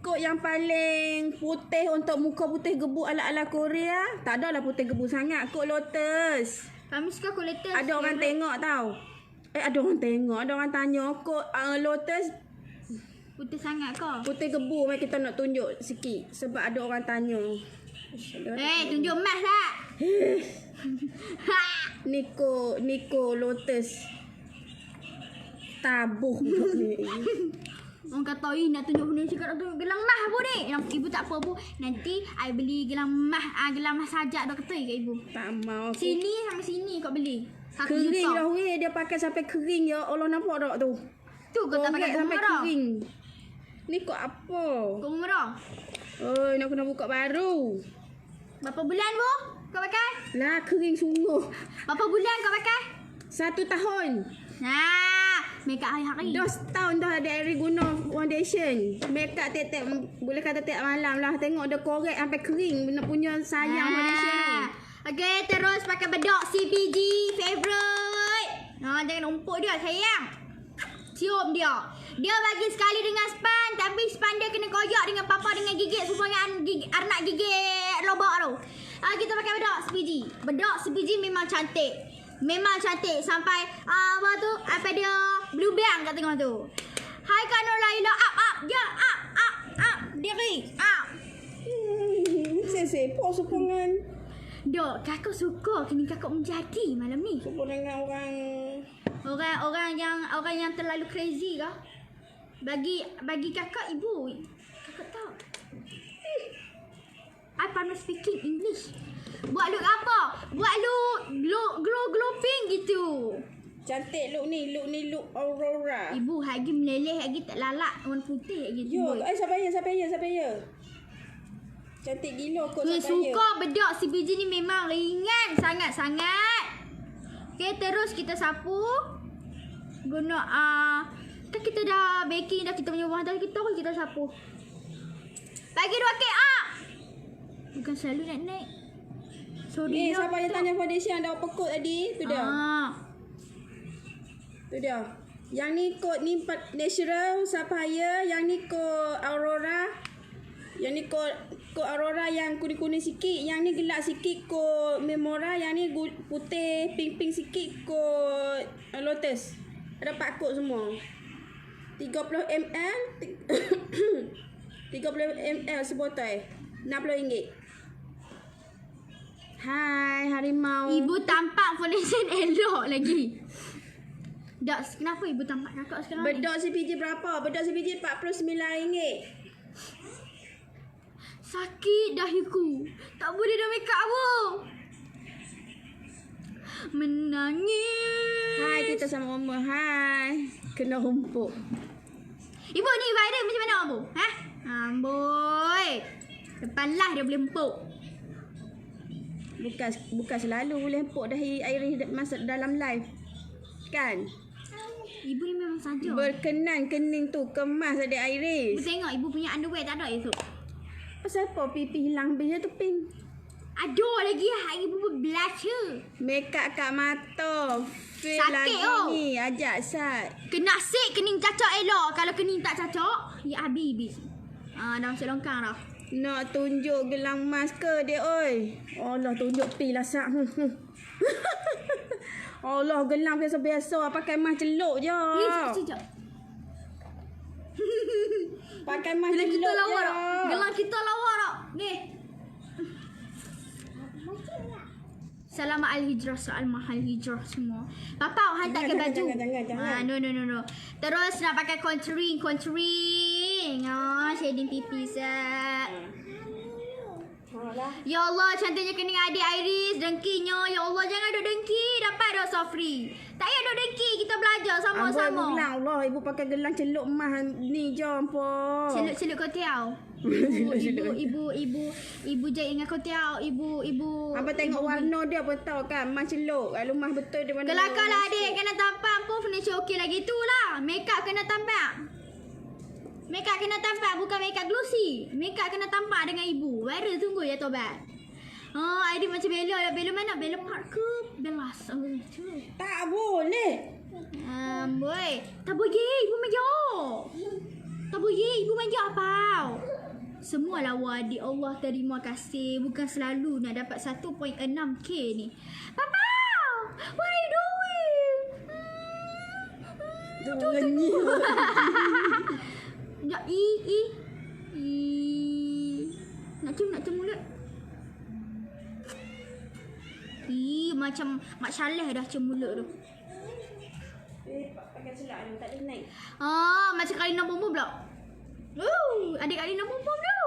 Kod yang paling putih untuk muka putih gebu ala-ala Korea. Tak adalah putih gebu sangat. Kod Lotus. Kami suka kualitas. Ada orang tengok tau. Ada orang tengok. Ada orang tanya kod Lotus Putih sangat kau. putih gebu. Mari kita nak tunjuk sikit. Sebab ada orang tanya. Tunjuk emas tak? Niko Lotus. Tabuh budak ni. Orang kata nak tunjuk benda cakap nak tunjuk gelang emas apa ni? Ibu tak apa bu. Nanti I beli gelang emas sajak dah kata kat ibu. Tak mau. Sini sampai sini kau beli. Kering dah weh. Dia pakai sampai kering ya. Allah nampak tak tu? Tu kau tak pakai sampai merah. kering. Ni kok apa? Kau merah. Oi, nak kena buka baru. Berapa bulan bu? Kau pakai? Lah kering sungguh. Berapa bulan kau pakai? 1 tahun. Makeup hari-hari. 2 tahun dah ada Iris guna foundation. Makeup tiap-tiap boleh kata tiap malam lah. Tengok dia korek sampai kering. Benda punya sayang foundation tu. Okay, terus pakai bedak CPG favorite. Jangan umpuk dia sayang. Cium dia. Dia bagi sekali dengan span, tapi span dia kena koyak dengan papa dengan gigit supaya arnak gigit lobak tu. Kita pakai bedak CPG. Bedak CPG memang cantik. Sampai apa tu? Apa dia? Blue band kat tengah tu. Hai Kak Nur Laila. Up. Ya, up. Diri. Up. Saya pos supungan. Dok, kakak suka kini kakak menjadi malam ni. Supun dengan Orang yang terlalu crazy kah? Bagi kakak ibu. Kakak tahu. I pandai speaking English. Buat look apa? Buat look glow pink gitu. Cantik look ni look Aurora. Ibu lagi meleleh lagi tak lalak warna putih lagi tu. Yo, siapa ya? Cantik gila kot Weh, siapa ya. suka bedak si biji ni memang ringan sangat-sangat. Okay, terus kita sapu. Guna kan kita dah baking dah kita punya wang dah kita sapu. Bagi 2 kek Bukan selalu nak naik. Sorry Siapa yang tanya foundation ada apa kod tadi? Tu dia. Tu dia. Yang ni kod ni natural sapphire, yang ni kod Aurora. Yang ni kod Aurora yang kuning-kuning sikit, yang ni gelap sikit kod Memora, yang ni putih pink-pink sikit kod Lotus. Ada 4 kod semua. 30 ml 30 ml sebotol RM60. Hai harimau. Ibu tampak foundation elok lagi. Dak, kenapa ibu tampak kakak sekarang ni? Bedak CPG berapa? Bedak CPG RM49. Sakit dahiku. Tak boleh dah make up aku. Menangis. Hai, kita sama Oma. Hai. Kena humpuk. Ibu ni viral macam mana Abu? Amboi. Depan lah dia boleh empuk. Bukan selalu boleh empuk dahi Iris masuk dalam live. Kan? Ibu ni memang saja. Berkenan kening tu kemas adik Ibu Iris. tengok ibu punya underwear tak ada esok. Pasal apa pipi hilang habis tu pink? Ada lagi ibu berblush je. Make up kat mata. Feel Sakit, lagi oh. ni. Ajak Sat. Kena sik kening cacak elok. Kalau kening tak cacak, ya habis. Dah masuk longkang dah. Nak tunjuk gelang emas ke dia oi? Allah tunjuk pi lah Sat. Allah gelang biasa-biasa pakai emas celuk je. Sekejap. Pakai emas Gelang celuk kita lawa je. tak? Gelang kita lawa tak? Ni. Selamat al-hijrah, soal mahal hijrah semua. Papa, hantar ke baju. Jangan. No. Terus nak pakai contouring. Shading pipi Zat. Ya Allah, cantiknya kening adik Iris. Dengkinya. Ya Allah, jangan duk dengki. Dapat dah Sofri. Tak payah duk dengki. Kita belajar sama-sama. Gelang Allah, ibu pakai gelang celuk emas ni je ampun. Celup kau tiaw. Ibu jahit dengan kau tiaw. Ibu. Apa tengok warna dia pun tahu kan emas celuk. Kalau emas betul dia warna. Kelakar lah adik. Kena tampak pun furniture okey lagi tu lah. Makeup kena tampak. Bukan makeup glossy. Makeup kena tampak dengan ibu. Viral tunggu ya tobat. Adik macam Bella. Bella mana? Bella Park ke? Bella. Tak boleh. Boy. Tak boleh. Ibu majak. Tak boleh. Ibu majak apa? Semua lawa adik. Allah terima kasih. Bukan selalu nak dapat 1.6k ni. Papa! What are you doing? Nyanyi. Sekejap. Nak cium mulut. Macam Mak Saleh dah cium mulut tu. Pakai celak dia tak boleh naik. Macam Kalina Bombom pula. Adik Kalina Bombom tu.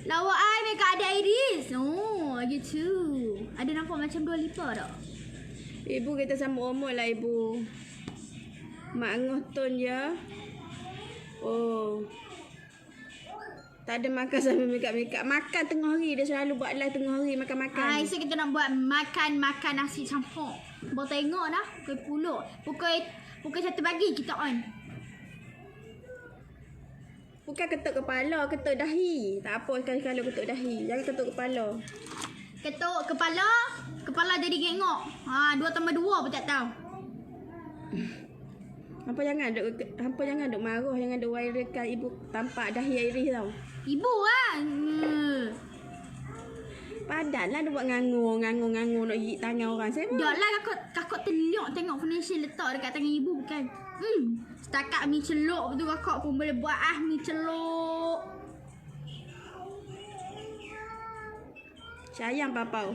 Lawa I make up adik Iris. Gitu. Ada nampak macam Dua Lipa tak? Ibu kita sama umur lah ibu. Mak Ngoh ton je. Tak ada makan sambil make-up. Makan tengah hari. Dia selalu buat live tengah hari makan-makan. Esok kita nak buat makan nasi campur. Baru tengok dah. Pukul 1 pagi kita on. Bukan ketuk kepala, ketuk dahi. Tak apa sekali-kala ketuk dahi. Jangan ketuk kepala. Ketuk kepala jadi gengok. 2 tambah 2 pun tak tahu. Hampa jangan duk marah, jangan duk viralkan ibu tampak dahi Iris tau. Ibu lah. Padanlah dia buat ngangur nak gigit tangan orang. Saya Dah lah kakak teliok tengok foundation letak dekat tangan ibu bukan. Setakat mi celuk betul kakak pun boleh buat mi celuk. sayang papau.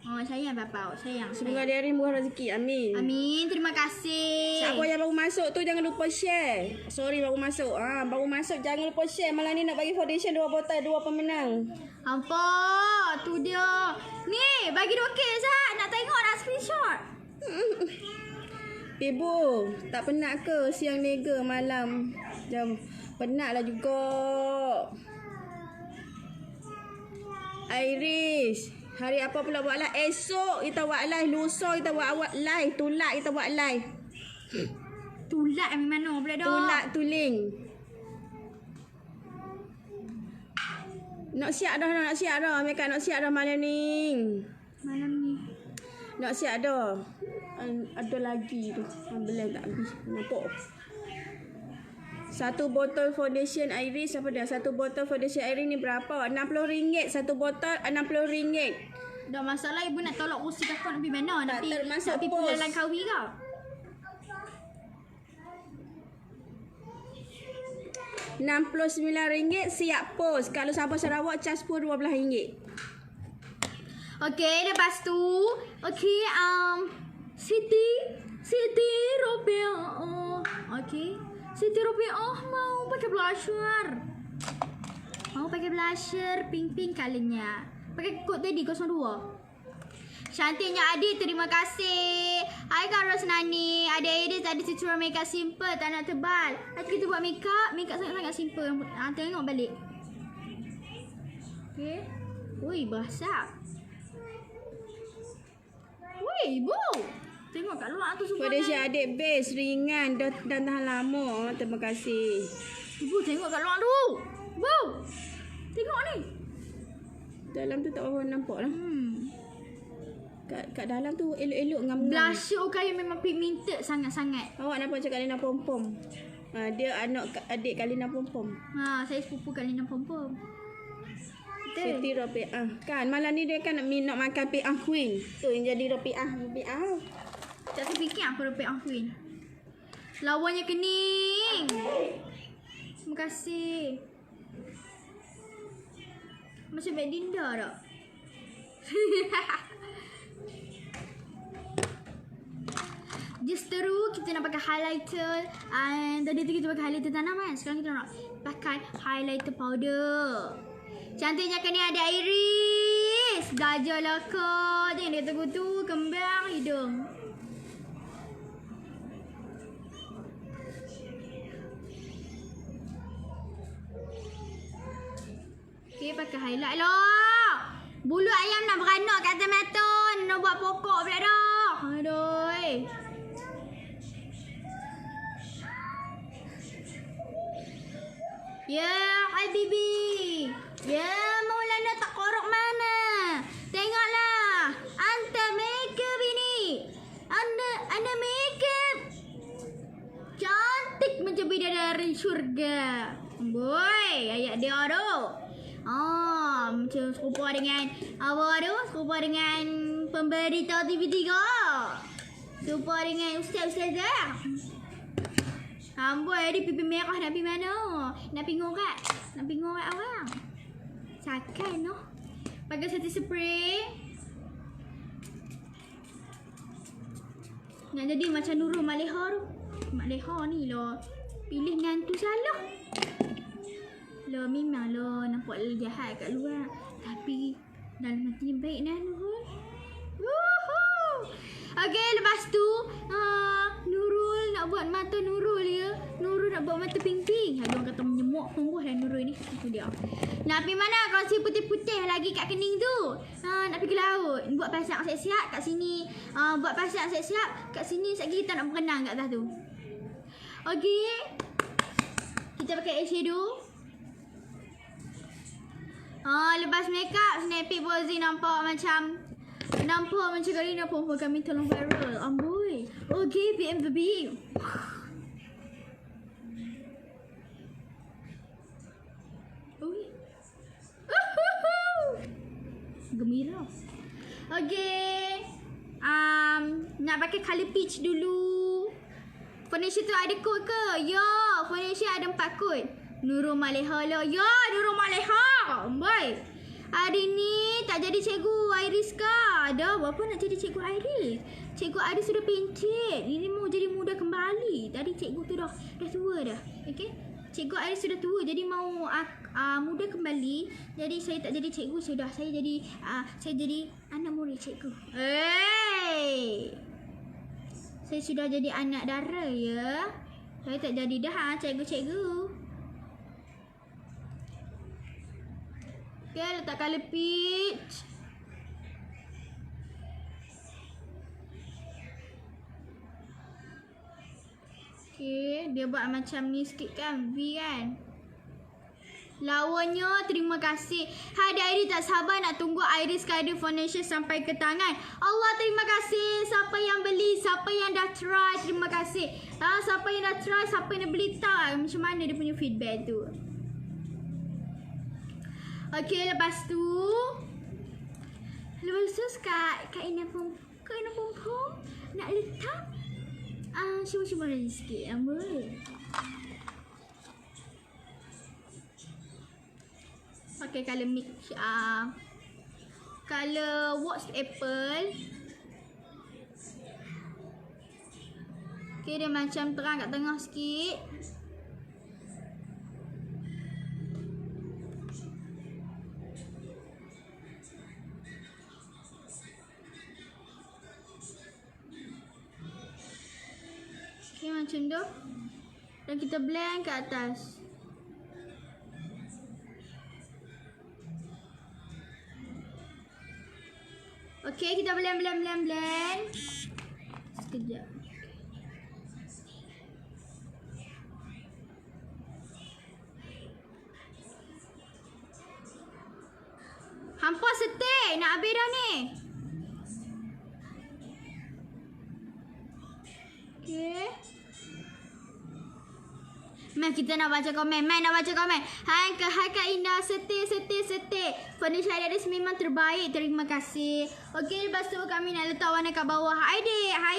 Sayang Bapa, sayang. Semoga dia hari murah rezeki. Amin. Amin, terima kasih. Siapa yang baru masuk tu jangan lupa share. Sorry baru masuk. Baru masuk jangan lupa share. Malam ni nak bagi foundation 2 botol 2 pemenang. Hampa, tu dia. Ni, bagi 2K Zat. Nak tengok nak screenshot. Ibu, tak penat ke siang nega malam? Jom, penatlah juga. Iris, hari apa pula buat live? Esok kita buat live, lusa kita buat live, tulak kita buat live. Tulak yang mana pula dah? Tulak tuling. Nak siap dah, Meka nak siap dah malam ni. Malam ni. Nak siap dah. Ada lagi tu. Belum tak habis. Nampak. Satu botol foundation Iris apa dah? Satu botol foundation Iris ni berapa? RM60. Satu botol RM60. Dah masalah ibu nak tolak kursi kakak nak pergi mana? Tak termasuk nak pergi pos. Pulau Langkawi ke? RM69 siap pos. Kalau sampai Sarawak cas pun RM12. Okey, lepas tu, okey, Siti Rupiah. Okey. Siti Rupiah mau pakai blusher. Mau pakai blusher pink-pink colournya. Pakai kod tadi 02. Cantiknya Adik, terima kasih. Hai Kak Rosnani. Adik Iris ada tutorial makeup simple, tak nak tebal. Nanti kita buat makeup sangat-sangat simple. Tengok balik. Okey. Ui, basah. Woi, ibu. Tengok kat luar tu semua. Foundation adik base ringan dan tahan lama. Terima kasih. Ibu tengok kat luar tu. Bu. Tengok ni. Dalam tu tak apa nampak lah. Kat dalam tu elok-elok ngam-ngam. Blusher Ukaya memang pigmented sangat-sangat. Awak nampak macam Kalina Pom-Pom. Dia adik Kalina Pom-Pom. Saya sepupu Kalina Pom-Pom. Betul. Siti Rupiah. Kan malam ni dia kan nak makan Piah Queen. Tu yang jadi Rupiah. Tak terfikir apa Rupiah Queen. Lawannya kening. Terima kasih. Macam Bad Dinda tak? Just terus kita nak pakai highlighter. Tadi tu kita pakai highlighter tanaman. Sekarang kita nak pakai highlighter powder. Cantiknya kan ni ada Iris. Gajah lah kau. Jangan dia tegur tu. Kembang hidung. Okay, pakai highlight lah. Bulu ayam nak beranak kat atas mata. Nak buat pokok pula dah. Aduh. Ya, Habibi. Ya, Maulana tak korok mana. Tengoklah. Anda makeup ini. Anda makeup. Cantik macam bidadari syurga. Boy, ayat dia tu. Macam serupa dengan apa tu? Serupa dengan pemberita TV3. Serupa dengan ustaz-ustazah. Amboi, di pipi merah nak pergi mana? Nak pergi ngorat. Nak pergi ngorat orang. Sakan noh. Pakai setting spray. Nak jadi macam Nurul Mak Leha tu. Mak Leha ni lah. Pilih ngantu salah. Lah memang lah nampak jahat kat luar. Tapi dalam hati baik dah Nurul. Woohoo. Okey, lepas tu Nurul nak buat mata Nurul ya. Nurul nak buat mata pink-pink. Ada orang kata menyemuk tumbuh lah Nurul ni. Itu dia. Nak pergi mana? Kongsi putih-putih lagi kat kening tu. Nak pergi laut. Buat pasang siap-siap kat sini. Buat pasang siap-siap kat sini. Sekejap kita nak berenang kat atas tu. Okey. Kita pakai eyeshadow. Lepas makeup, Snappy Bozy nampak macam Kalina Pom-Pom kami tolong viral. Amboi. Okay, PM the beam. Gembira. Okay. Nak pakai colour peach dulu. Foundation tu ada kod ke? Ya, foundation ada 4 kod. Nurul Mak Leha lah. Ya, Nurul Mak Leha. Amboi. Hari ni tak jadi Cikgu Iris kah? Ada berapa nak jadi Cikgu Iris? Cikgu Iris sudah pencet. Ini mau jadi muda kembali. Tadi cikgu tu dah tua dah. Okey. Cikgu Iris sudah tua jadi mau muda kembali. Jadi saya tak jadi cikgu, saya jadi anak murid cikgu. Hey. Saya sudah jadi anak dara ya. Saya tak jadi dah cikgu-cikgu. Okay, letak colour peach. Okay, dia buat macam ni sikit kan, V kan. Lawannya, terima kasih. Hai, Adik tak sabar nak tunggu Iris Colour Foundation sampai ke tangan. Allah, terima kasih. Siapa yang beli, siapa yang dah try, terima kasih. Siapa yang dah try, siapa yang dah beli, tahu macam mana dia punya feedback tu. Okay, lepas tu Kak Ina Pompom nak letak cuba lagi sikit yang boleh. Pakai colour mix, colour wax apple. Okay, dia macam terang kat tengah sikit. Okay, macam tu. Dan kita blend kat atas. Okay, kita blend. Sekejap. Hampa setik, nak habis dah ni. Okay. Ma'am, kita nak baca komen. Hai Kak Indah, setik. Furniture Iris memang terbaik. Terima kasih. Okey, lepas tu kami nak letak warna kat bawah. Hai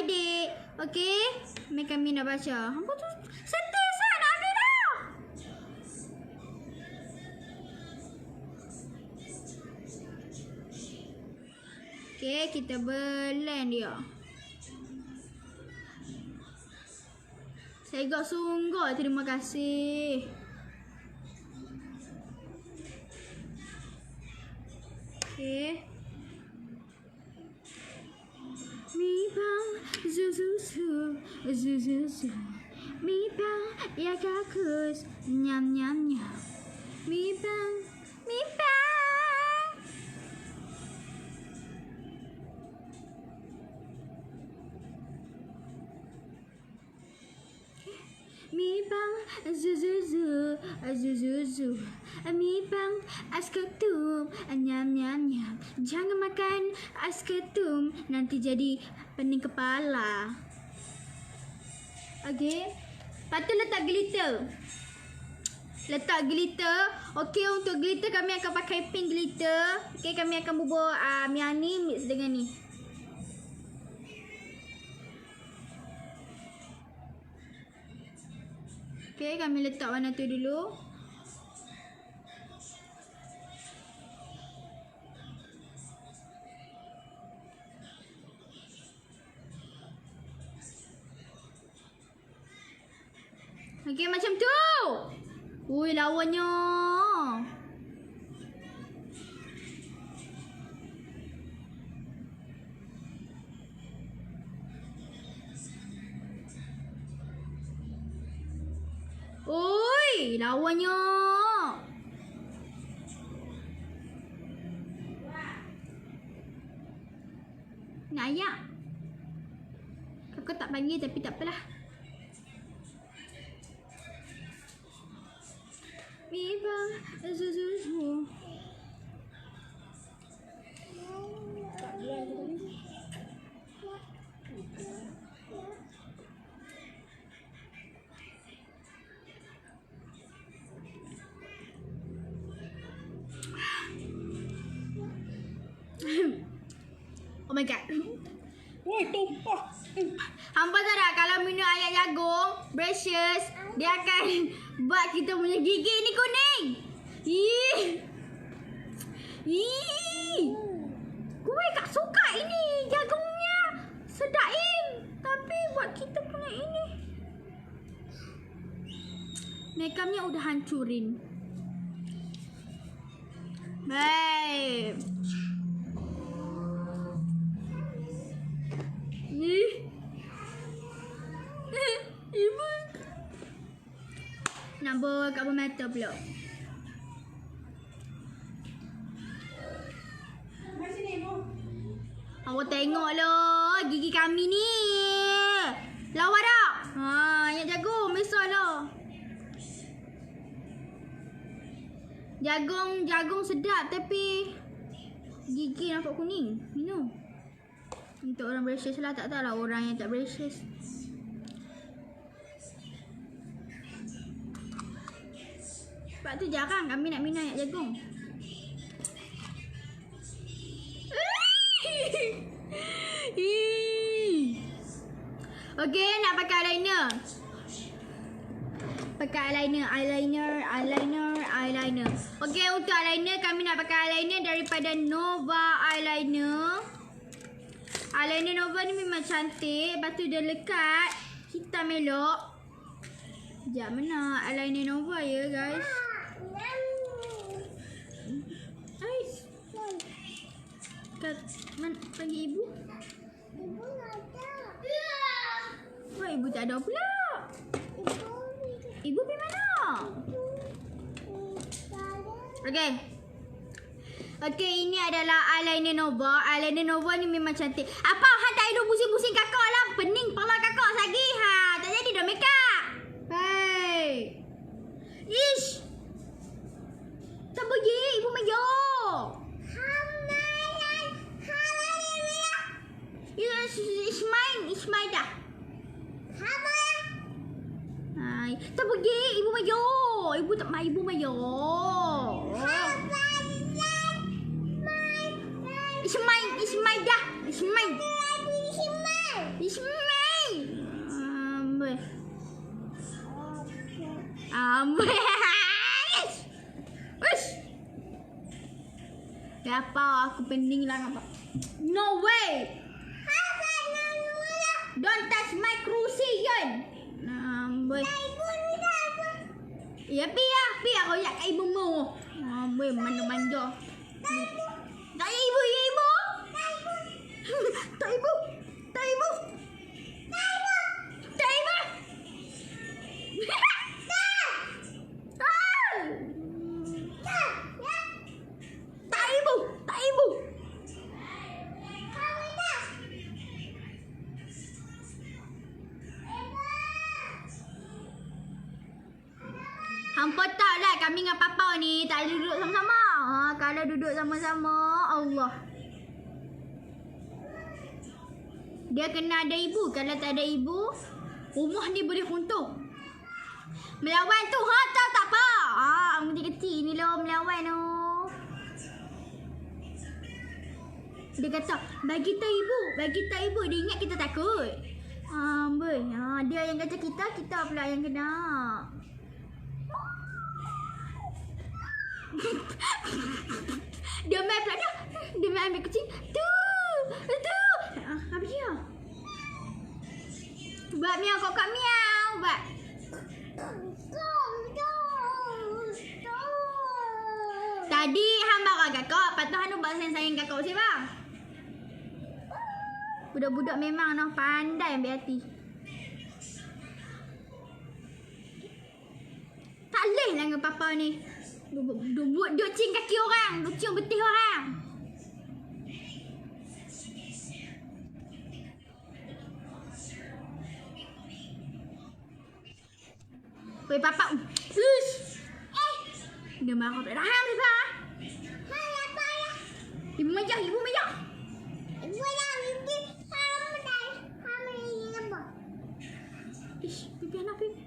dek. Okey. Mari kami nak baca. Hampa tu setik sah, nak habis dah. Okey, kita blend dia. Saya agak sungguh, terima kasih. Okay. Mi bang, zu. Mi bang, ya kakus, nyam. Mi bang. Mi bang, zu. Mi bang, ais ketum, nyam. Jangan makan ais ketum, nanti jadi pening kepala. Okey. Lepas tu letak glitter. Okey, untuk glitter kami akan pakai pink glitter. Okey, kami akan bubur yang ni mix dengan ni. Okay, kami letak warna tu dulu. Okay, macam tu. Ui, lawannya. Oi, lawannya. Nak ayak. Kakak tak panggil tapi tak apalah. Bibang, zu. Oh my god. Woi, tumpah. Hampa tahu tak, kalau minum air jagung, Precious, dia akan buat kita punya gigi ni kuning. Gue tak suka ini jagungnya. Sedain. Tapi buat kita punya ini. Makeupnya udah hancurin. Babe. nak kat mata pula. Mari sini, Bu. Awak tengoklah gigi kami ni. Lawa tak? Yang jagung besarlah. Jagung sedap tapi gigi nampak kuning. Minum. Untuk orang braces lah, tak tahulah orang yang tak braces. Sebab tu jarang kami nak minum air jagung. Okey, nak pakai eyeliner. Pakai eyeliner. Okey, untuk eyeliner kami nak pakai eyeliner daripada Nova Eyeliner. Eyeliner Nova ni memang cantik. Lepas tu dia lekat hitam elok. Sekejap, mana eyeliner Nova ya guys? Ais. Mana panggil ibu? Wah, ibu tak ada pula. Ibu pergi mana? Okey, ini adalah eyeliner Nova. Eyeliner Nova ni memang cantik. Apa? Han tak hidup pusing-pusing kakak lah. Pening kepala kakak lagi. Tak jadi dah make up. Hey. Ish. Tak pergi. Ibu mayo. It's mine dah. Hai. Tak pergi. Ibu mayo. Ibu tak main. Ibu mayo. It's mine dah. It's mine. Ush. Apa aku pening lah nampak. No way. Don't touch my crucian. Ya, pi aku yak kat ibu mu. Manja-manja. Tak ya ibu, ya ibu. Tak ibu. Tak ibu. Tak ibu. Tak ibu. Tak ibu. Hampa tak lah kami dengan papa ni tak ada duduk sama-sama. Kalau duduk sama-sama, Allah. Dia kena ada ibu. Kalau tak ada ibu, rumah ni boleh runtuh. Melawan tu, tak apa. Kecil-kecil ni lah melawan tu. Dia kata, bagi tak ibu. Dia ingat kita takut. Dia yang kata kita pula yang kena. Dia main pula dah. Dia main ambil kucing. Tu. Apa dia? Buat miau kok miau. Buat. Tadi hang marah kakak. Lepas tu hang nampak sayang kakak siapa? Budak-budak memang noh pandai ambil hati. Tak leh lah dengan papa ni. Duk cium kaki orang. Duk cium betis orang. Weh papa. Ush. Dia marah tak dah. Ham siapa? Ibu majak. Ish, pipi anak pipi.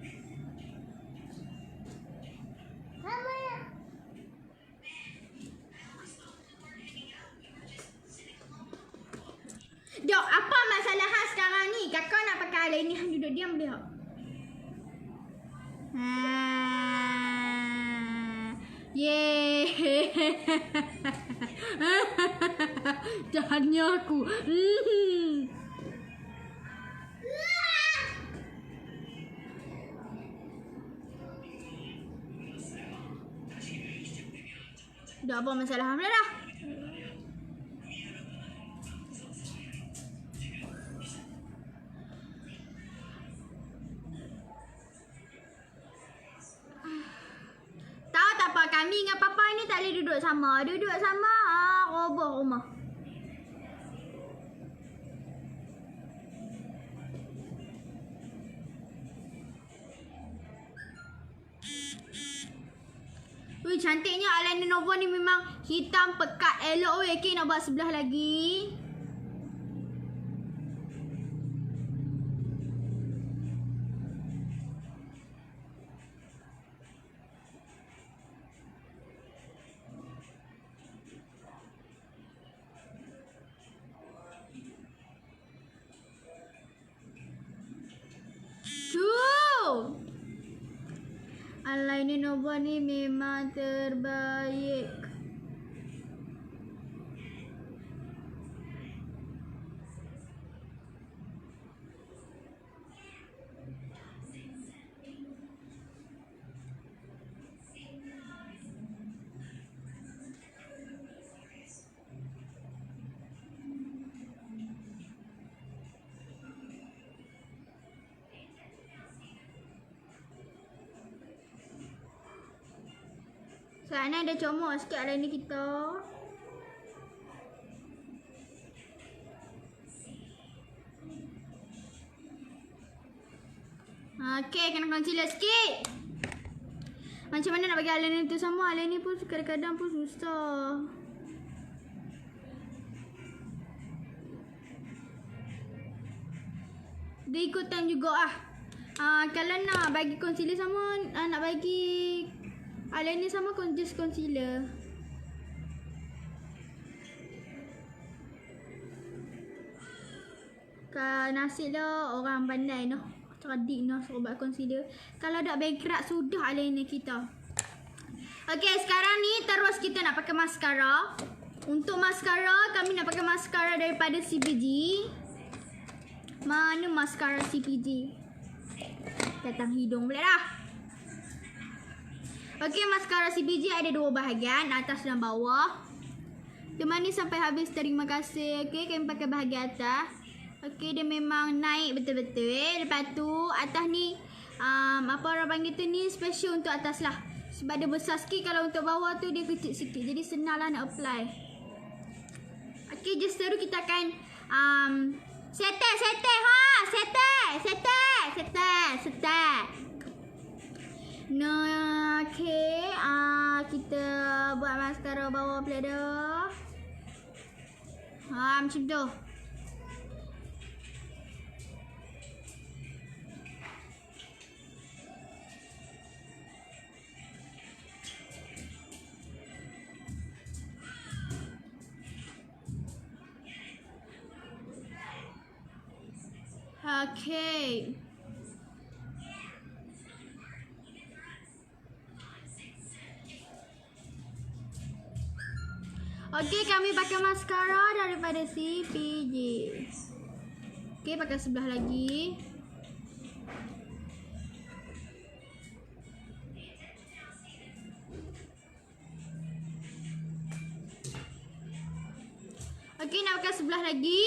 Dok, apa masalah hang sekarang ni? Kakak nak pakai eyeliner, hang duduk diam boleh tak? Yeay. Jahatnya aku. Dah apa masalah hang dah? Mami dengan Papa ni tak boleh duduk sama. Duduk sama, roboh rumah. Ui, cantiknya eyeliner Nova ni memang hitam pekat elok. Ui, okay, nak buat sebelah lagi. Eyeliner Nova ni memang terbaik. Sana ada comot sikit eyeliner kita. Okay, kena concealer sikit. Macam mana nak bagi eyeliner tu sama? Eyeliner pun kadang-kadang pun susah. Dia ikut time juga kalau nak bagi concealer sama, nak bagi eyeliner sama, just concealer. Nasib lah orang pandai noh. Cerdik noh suruh buat concealer. Kalau dah bankrupt sudah eyeliner kita. Okay, sekarang ni terus kita nak pakai mascara. Untuk mascara, kami nak pakai mascara daripada CPG. Mana mascara CPG? Datang hidung pula dah. Okey, mascara CPG ada dua bahagian, atas dan bawah. Temani sampai habis, terima kasih. Okey, kami pakai bahagian atas. Okey, dia memang naik betul-betul. Lepas tu atas ni apa orang panggil tu ni special untuk atas lah. Sebab dia besar sikit, kalau untuk bawah tu dia kecil sikit. Jadi senang lah nak apply. Okey, just terus kita akan settle. Nah, okay. Kita buat maskara bawah pula dah. Macam tu. Okay. Okey, kami pakai maskara daripada CPG. Okey, pakai sebelah lagi. Okey, nak pakai sebelah lagi.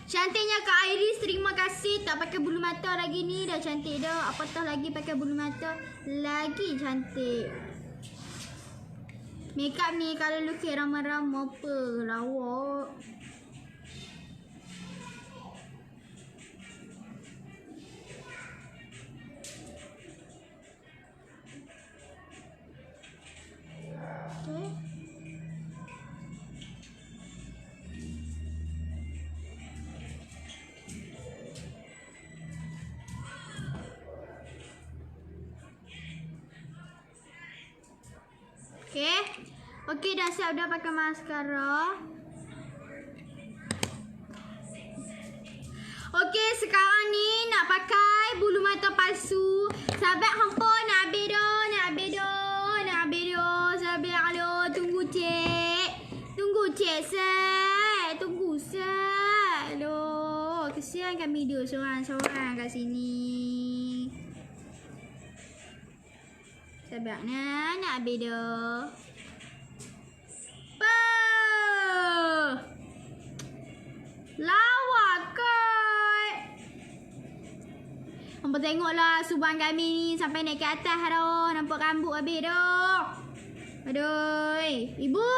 Cantiknya Kak Iris, terima kasih. Tak pakai bulu mata lagi ni, dah cantik dah. Apatah lagi pakai bulu mata, lagi cantik. Makeup ni kalau lukis ramah-ramah apa, lawak. Okay. Okay. Okey, dah siap dah pakai maskara. Okey, sekarang ni nak pakai bulu mata palsu. Sahabat hampa nak habis dah, nak habis dah. Sahabat alo, tunggu cik. Tunggu set. Aduh, kesian kami duduk seorang-seorang kat sini. Sahabat nak habis dah. Lawak kot. Hampa tengoklah subang kami ni sampai naik ke atas dah. Nampak rambut habis dah. Aduh. Ibu.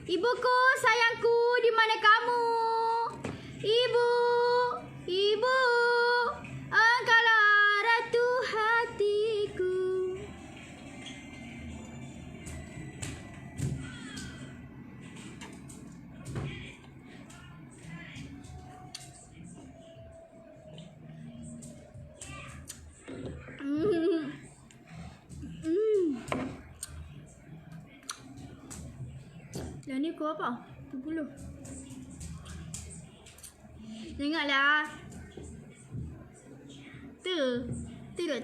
Ibuku, sayangku, di mana kamu? Ibu. Ibu. Engkaulah ratu hatiku. Yang ni kau apa? 70. Tengoklah. Tu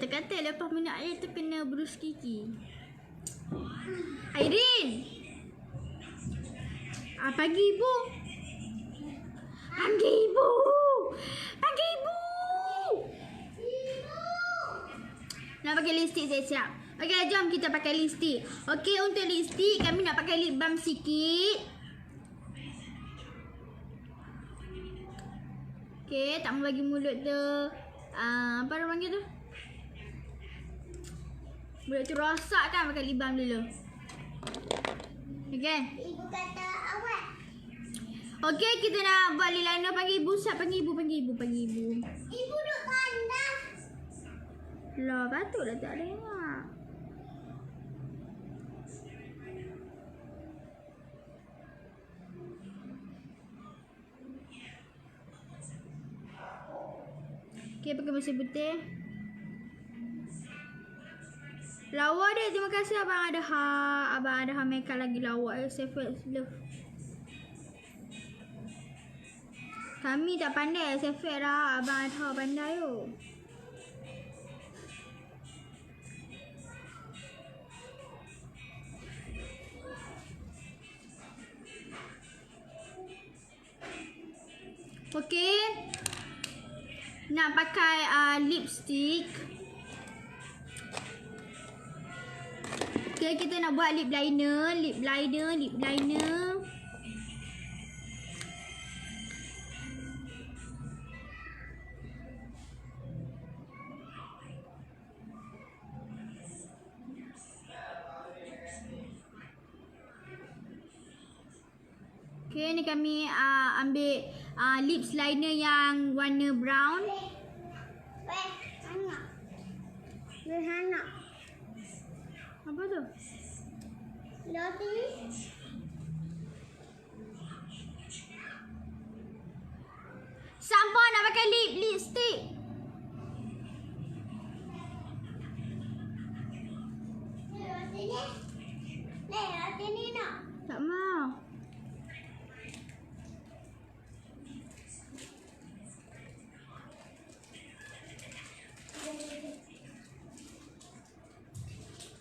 kata lepas minum air tu kena berus gigi. Airin. Panggil ibu. Panggil ibu. Panggil ibu. Nak pakai lipstick siap-siap. Okey, jom kita pakai lipstick. Okey, untuk lipstick kami nak pakai lip balm sikit. Okey, tak mau bagi mulut tu apa orang panggil tu? Mulut tu rosak kan, pakai lip balm dulu. Okey. Ibu kata awak. Okey, kita nak buat lip liner. Panggil ibu, siap. Panggil ibu. Ibu duduk tandas. Lah, patutlah tak dengar. Okey, pakai besi putih. Lawa dia, terima kasih abang ada abang ada makeup lagi lawa. Safe love. Kami tak pandai safe lah, abang ada pandai tu. Okey. Nak pakai lipstick. Okey, kita nak buat lip liner. Okey, ni kami ambil lips liner yang warna brown. Anak. Apa tu? Loti. Sampo nak pakai lipstick. Loti ni nak. Tak mau.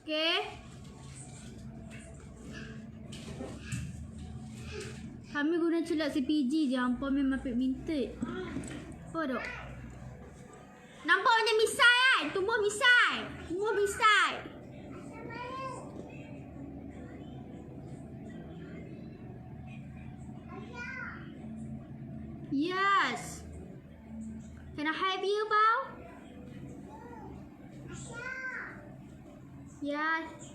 Okey. Kami guna celak CPG je. Ampun memang pigmented. Apa dok? Nampak macam misai kan? Tumbuh misai. Yes. Can I help you, Bao? Yes.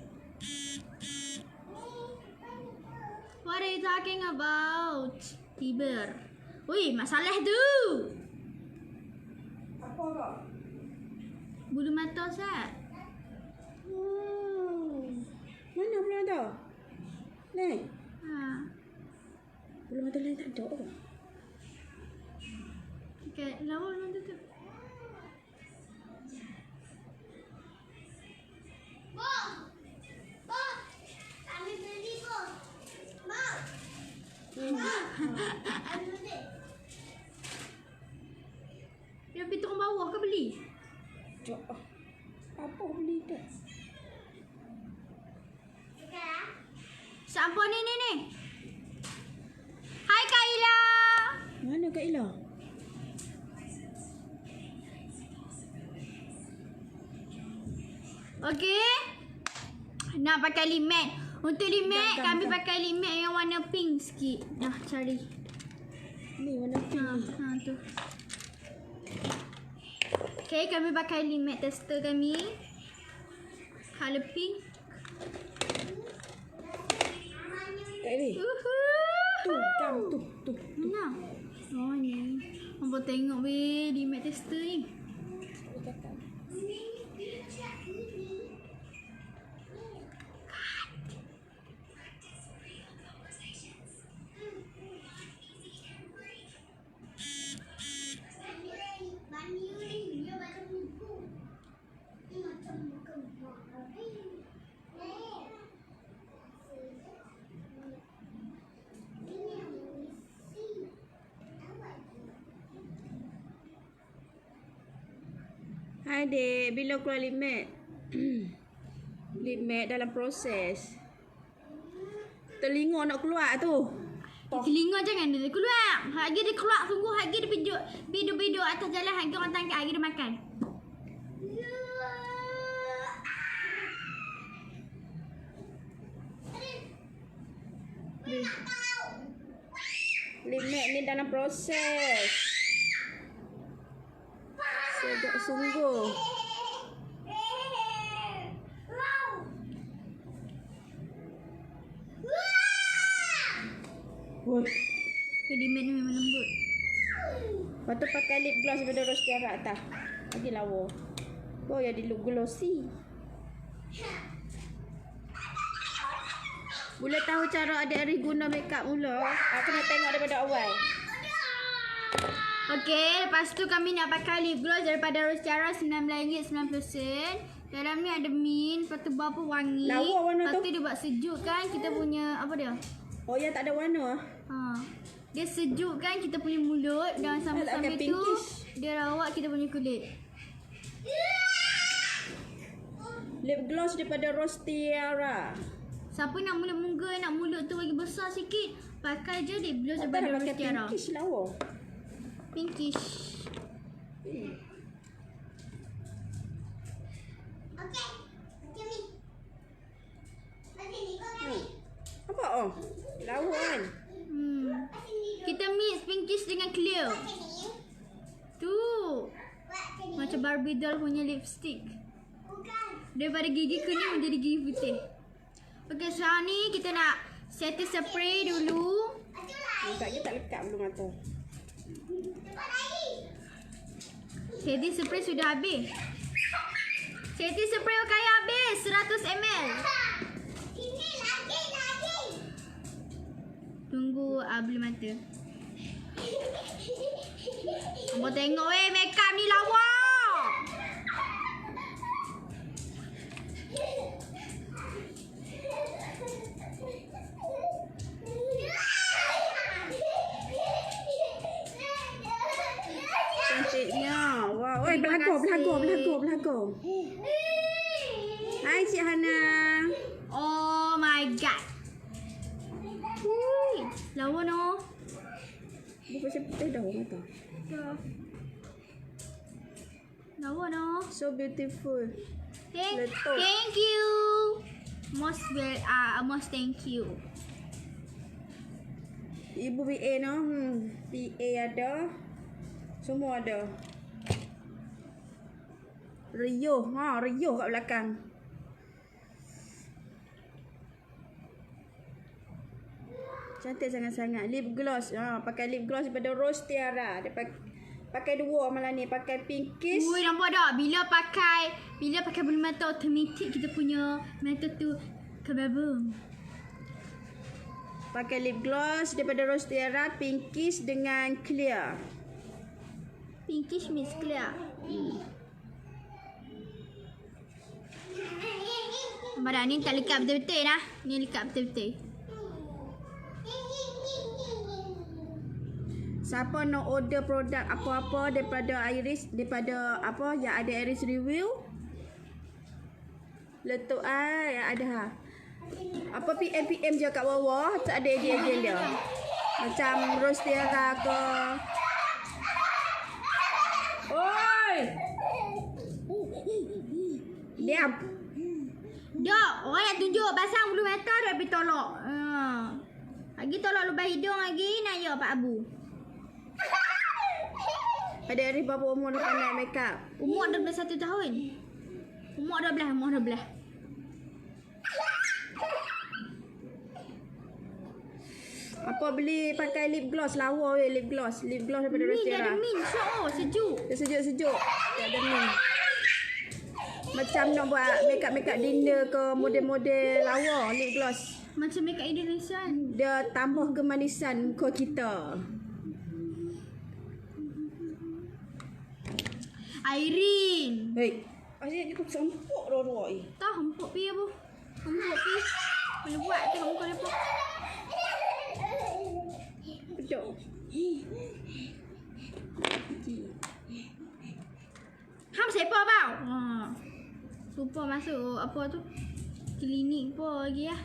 What are you talking about? Tiber. Ui, masalah tu. Apa kau? Bulu mata Ustaz. Mana bulu mata? Ni. Ha. Bulu mata lain tak ada ke? Okay, lawa mata tu. Kami beli bos. Mak. Dia pergi turun bawah ke beli? Jom. Apa beli dah? Sampo ni. Hai Kak Ila. Mana Kak Ila? Okey. Nak pakai lip matte. Untuk lip matte kami pakai lip matte yang warna pink sikit. Dah cari. Ni warna pink. Ha tu. Okey, kami pakai lip matte tester kami. Color pink. Kak Eri. Tu, gam tu. Mana? Oh ni. Abang tengok weh di mat tester ni. Hai dek, bila keluar lip matte? Lip matte dalam proses. Telinga nak keluar tu. Telinga jangan dia keluar. Harga dia keluar sungguh. Harga dia bidu-bidu atas jalan. Harga orang tangkap. Harga dia makan. Lip matte ni dalam proses. Sedap sungguh. Wah. Jadi mat ni memang lembut. Lepas tu pakai lip gloss daripada Rose Tiara atas. Lagi lawa. Oh, ya di look glossy. Boleh tahu cara adik Aris guna makeup mula? Aku nak tengok daripada awal. Okey, lepas tu kami nak pakai lip gloss daripada Rose Tiara RM9.90. Dalam ni ada mint, lepas tu berapa wangi. Lawa warna lepas tu. tu dia buat sejuk kan kita punya apa dia? Oh, yang tak ada warna. Dia sejuk kan kita punya mulut dan sambil-sambil Agak tu pinkish. dia rawat kita punya kulit. Lip gloss daripada Rose Tiara. Siapa nak mulut-muka, nak mulut tu bagi besar sikit, pakai je lip gloss Tak daripada nak Rose pakai Tiara. pinkish lawa. Pinkish. Okey. Macam ni. Macam ni. Kau kan ni. Apa oh? Lawa kan? Macam ni. Kita mix pinkish dengan clear. Macam ni. Tu. Macam ni. Macam Barbie doll punya lipstick. Bukan. Daripada gigi kuning menjadi gigi putih. Okey, sekarang ni kita nak setting spray dulu. Itulah. Agaknya tak lekat belum mata. Cepat lagi. Setting spray sudah habis. Setting spray kaya habis 100 ml. Ini lagi. Tunggu beli mata. Abang tengok makeup ni lawa. Cantiknya. Wow. Oi, belagu. Hai Cik Hana. Oh my god. Hui, lawa no. Dia macam putih dah mata. Lawa no. So beautiful. Letup. Thank you. Most thank you. Ibu PA no. PA ada. Semua ada. Rio kat belakang. Cantik sangat-sangat. Lip gloss. Pakai lip gloss daripada Rose Tiara. Dia pakai dua malam ni. Pakai pinkish. Ui, nampak tak? Bila pakai bulu mata automatic kita punya mata tu kebabum. Pakai lip gloss daripada Rose Tiara. Pinkish dengan clear. Pinkish mix clear. Nampak tak? Ni tak lekat betul-betul dah. Ni lekat betul-betul. Siapa nak order produk apa-apa daripada Iris, daripada apa yang ada Iris review, letup yang ada ha. Apa PM je kat bawah, tak ada agent dia. Macam Rose Tiara ke. Oi! Diam. Dok, orang nak tunjuk pasang bulu mata dah pergi tolak. Lagi tolak lubang hidung lagi nak ya Pak Abu. Ada Iris berapa umur nak pandai makeup? Umur 21 tahun. Umur 12. Apa beli pakai lip gloss lawa weh, lip gloss daripada Min, dia Restera. ada min. Syok, oh, sejuk. Dia sejuk-sejuk. Dia ada mint. Macam nak buat makeup dinner ke model-model lawa lip gloss. Macam makeup Indonesia. Dia tambah kemanisan muka kita. Irene. Hei. Asyik dia pasal empuk dua-dua ni. Tahu empuk pi apa? Empuk pi. Mana buat tu muka lepok. Pedok. Ham siapa bau? Ha. Lupa masuk apa tu? Klinik apa lagi lah.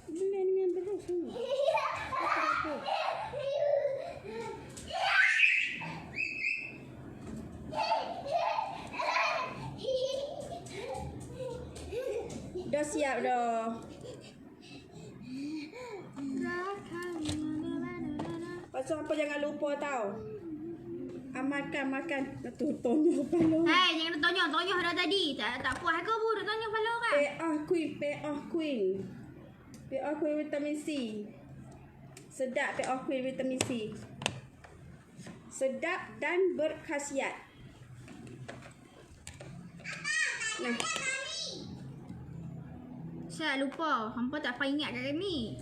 Benda ni yang betul semua. Dah siap dah. Pasal apa jangan lupa tau. Makan. Tonyo kepala. Hai, jangan tanya dah tadi. Tak puas ke bu nak tanya kepala kan? PA Queen vitamin C. Sedap PA Queen vitamin C. Sedap dan berkhasiat. Nah, Saya lupa. Hampa tak payah ingat kat kami.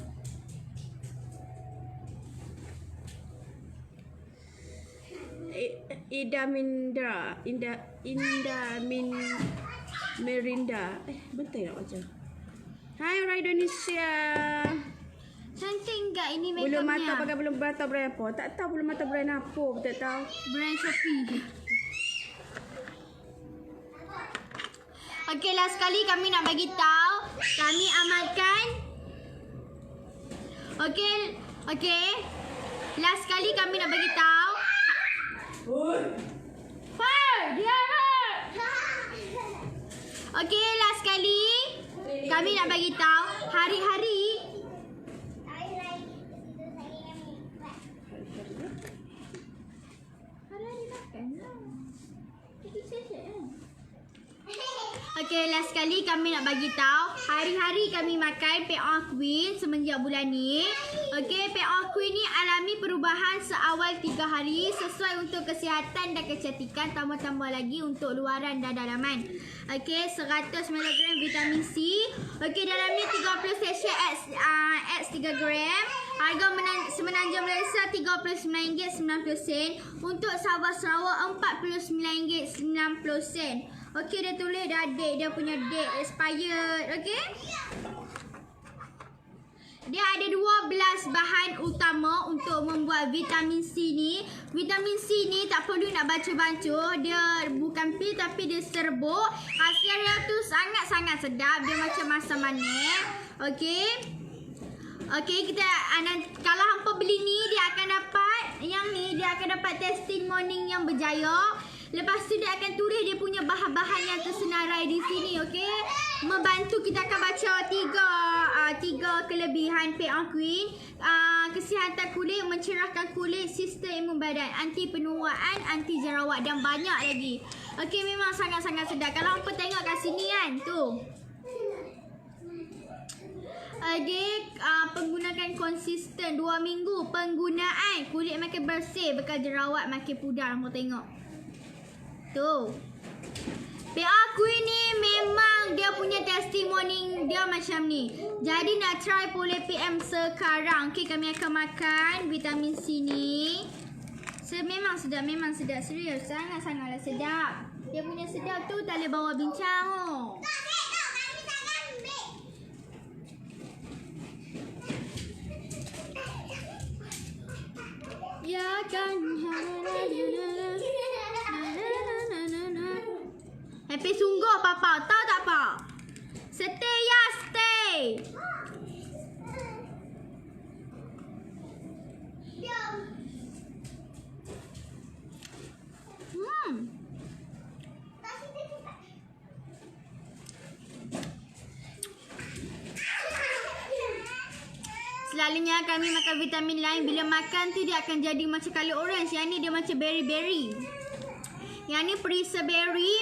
Merinda. Betul tak baca? Hai orang Indonesia. Cantik enggak ini Bulu mata makeupnya? pakai bulu mata brand apa? Tak tahu bulu mata brand apa. Tak tahu. Brand Shopee. Okey, last sekali kami nak bagi tahu, kami amalkan. Okey. Last sekali kami nak bagi tahu. Far, dia. Okey, last sekali kami nak bagi tahu hari-hari Okey, last sekali kami nak bagi tahu hari-hari kami makan PA Queen semenjak bulan ni. Okey, PA Queen ni alami perubahan seawal 3 hari sesuai untuk kesihatan dan kecantikan, tambah-tambah lagi untuk luaran dan dalaman. Okey, 100 mg vitamin C. Okey, dalam ni 30 sachet X 3 gram. Harga semenanjung Malaysia RM39.90. Untuk Sabah Sarawak RM49.90. Okey, dia tulis dah date, dia punya date expired. Okey. Dia ada 12 bahan utama untuk membuat vitamin C ni. Vitamin C ni tak perlu nak baca-baca. Dia bukan pil tapi dia serbuk. Hasil dia tu sangat-sangat sedap. Dia macam asam manis. Okey. Okey, kalau hampa beli ni, dia akan dapat yang ni, dia akan dapat testing morning yang berjaya. Lepas tu dia akan tulis dia punya bahan-bahan yang tersenarai di sini, okey? Membantu kita akan baca tiga kelebihan PA Queen. Kesihatan kulit, mencerahkan kulit, sistem imun badan, anti penuaan, anti jerawat dan banyak lagi. Okey, memang sangat-sangat sedap. Kalau hampa tengok kat sini kan, tu. Penggunaan konsisten 2 minggu penggunaan, kulit makin bersih, bekas jerawat makin pudar. Hampa tengok tu. PA Queen ni memang dia punya testimoni dia macam ni. Jadi nak try boleh PM sekarang. Okey, kami akan makan vitamin C ni. Memang sedap, serius, sangat-sangatlah sedap. Dia punya sedap tu tak boleh bawa bincang. Ya kan. Happy sungguh papa, tahu tak apa? Stay ya, stay. Selalunya kami makan vitamin lain, bila makan tu dia akan jadi macam colour orange. Yang ni dia macam berry-berry. Yang ni perseberry.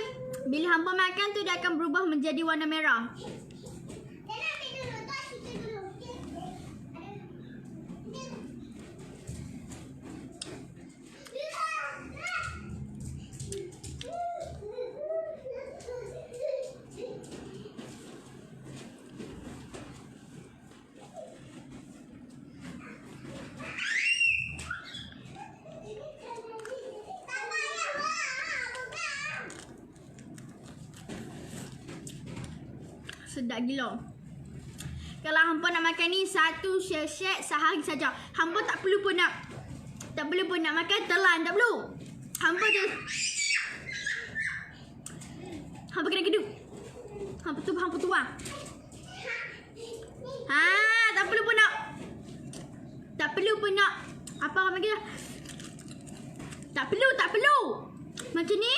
Bila hampa makan tu dia akan berubah menjadi warna merah. sedap gila. Kalau hampa nak makan ni satu share sehari saja. Hampa tak perlu pun nak makan telan, tak perlu. Hampa je hampa kena keduk. Hampa tuang. Tak perlu pun nak apa orang panggil? Tak perlu. Macam ni.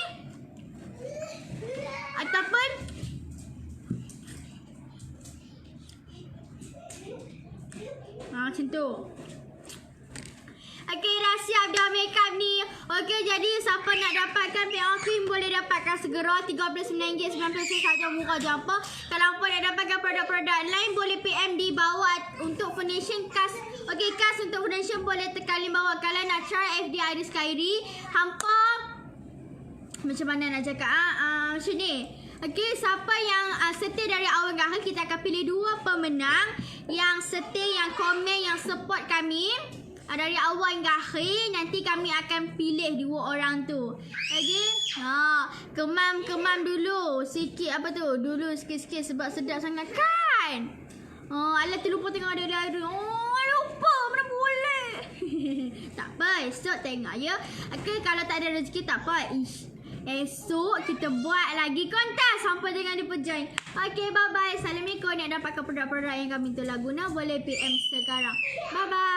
Ataupun macam tu. Okey, rahsia abdah makeup ni. Okey, jadi siapa nak dapatkan PL cream boleh dapatkan segera RM39.90 saja, murah je apa. Kalau hampa nak dapatkan produk-produk lain boleh PM di bawah. Untuk foundation khas. Okey, khas untuk foundation boleh tekan link bawah. Kalau nak try FD Iris Khairi, hampa macam mana nak cakap macam ni. Okey, siapa yang setia dari awal ke akhir, kita akan pilih 2 pemenang yang setia, yang komen, yang support kami dari awal hingga akhir. Nanti kami akan pilih 2 orang tu. Okey. Kemam dulu sikit apa tu? Dulu sikit-sikit sebab sedap sangat kan? Alah terlupa tengok ada. Lupa mana boleh. Tak apa, esok tengok ya. Okey, kalau tak ada rezeki tak apa. Esok kita buat lagi kontes. Sampai dengan dia join. Okey, bye-bye. Assalamualaikum. Nak dapatkan produk-produk yang kami telah guna boleh PM sekarang. Bye-bye.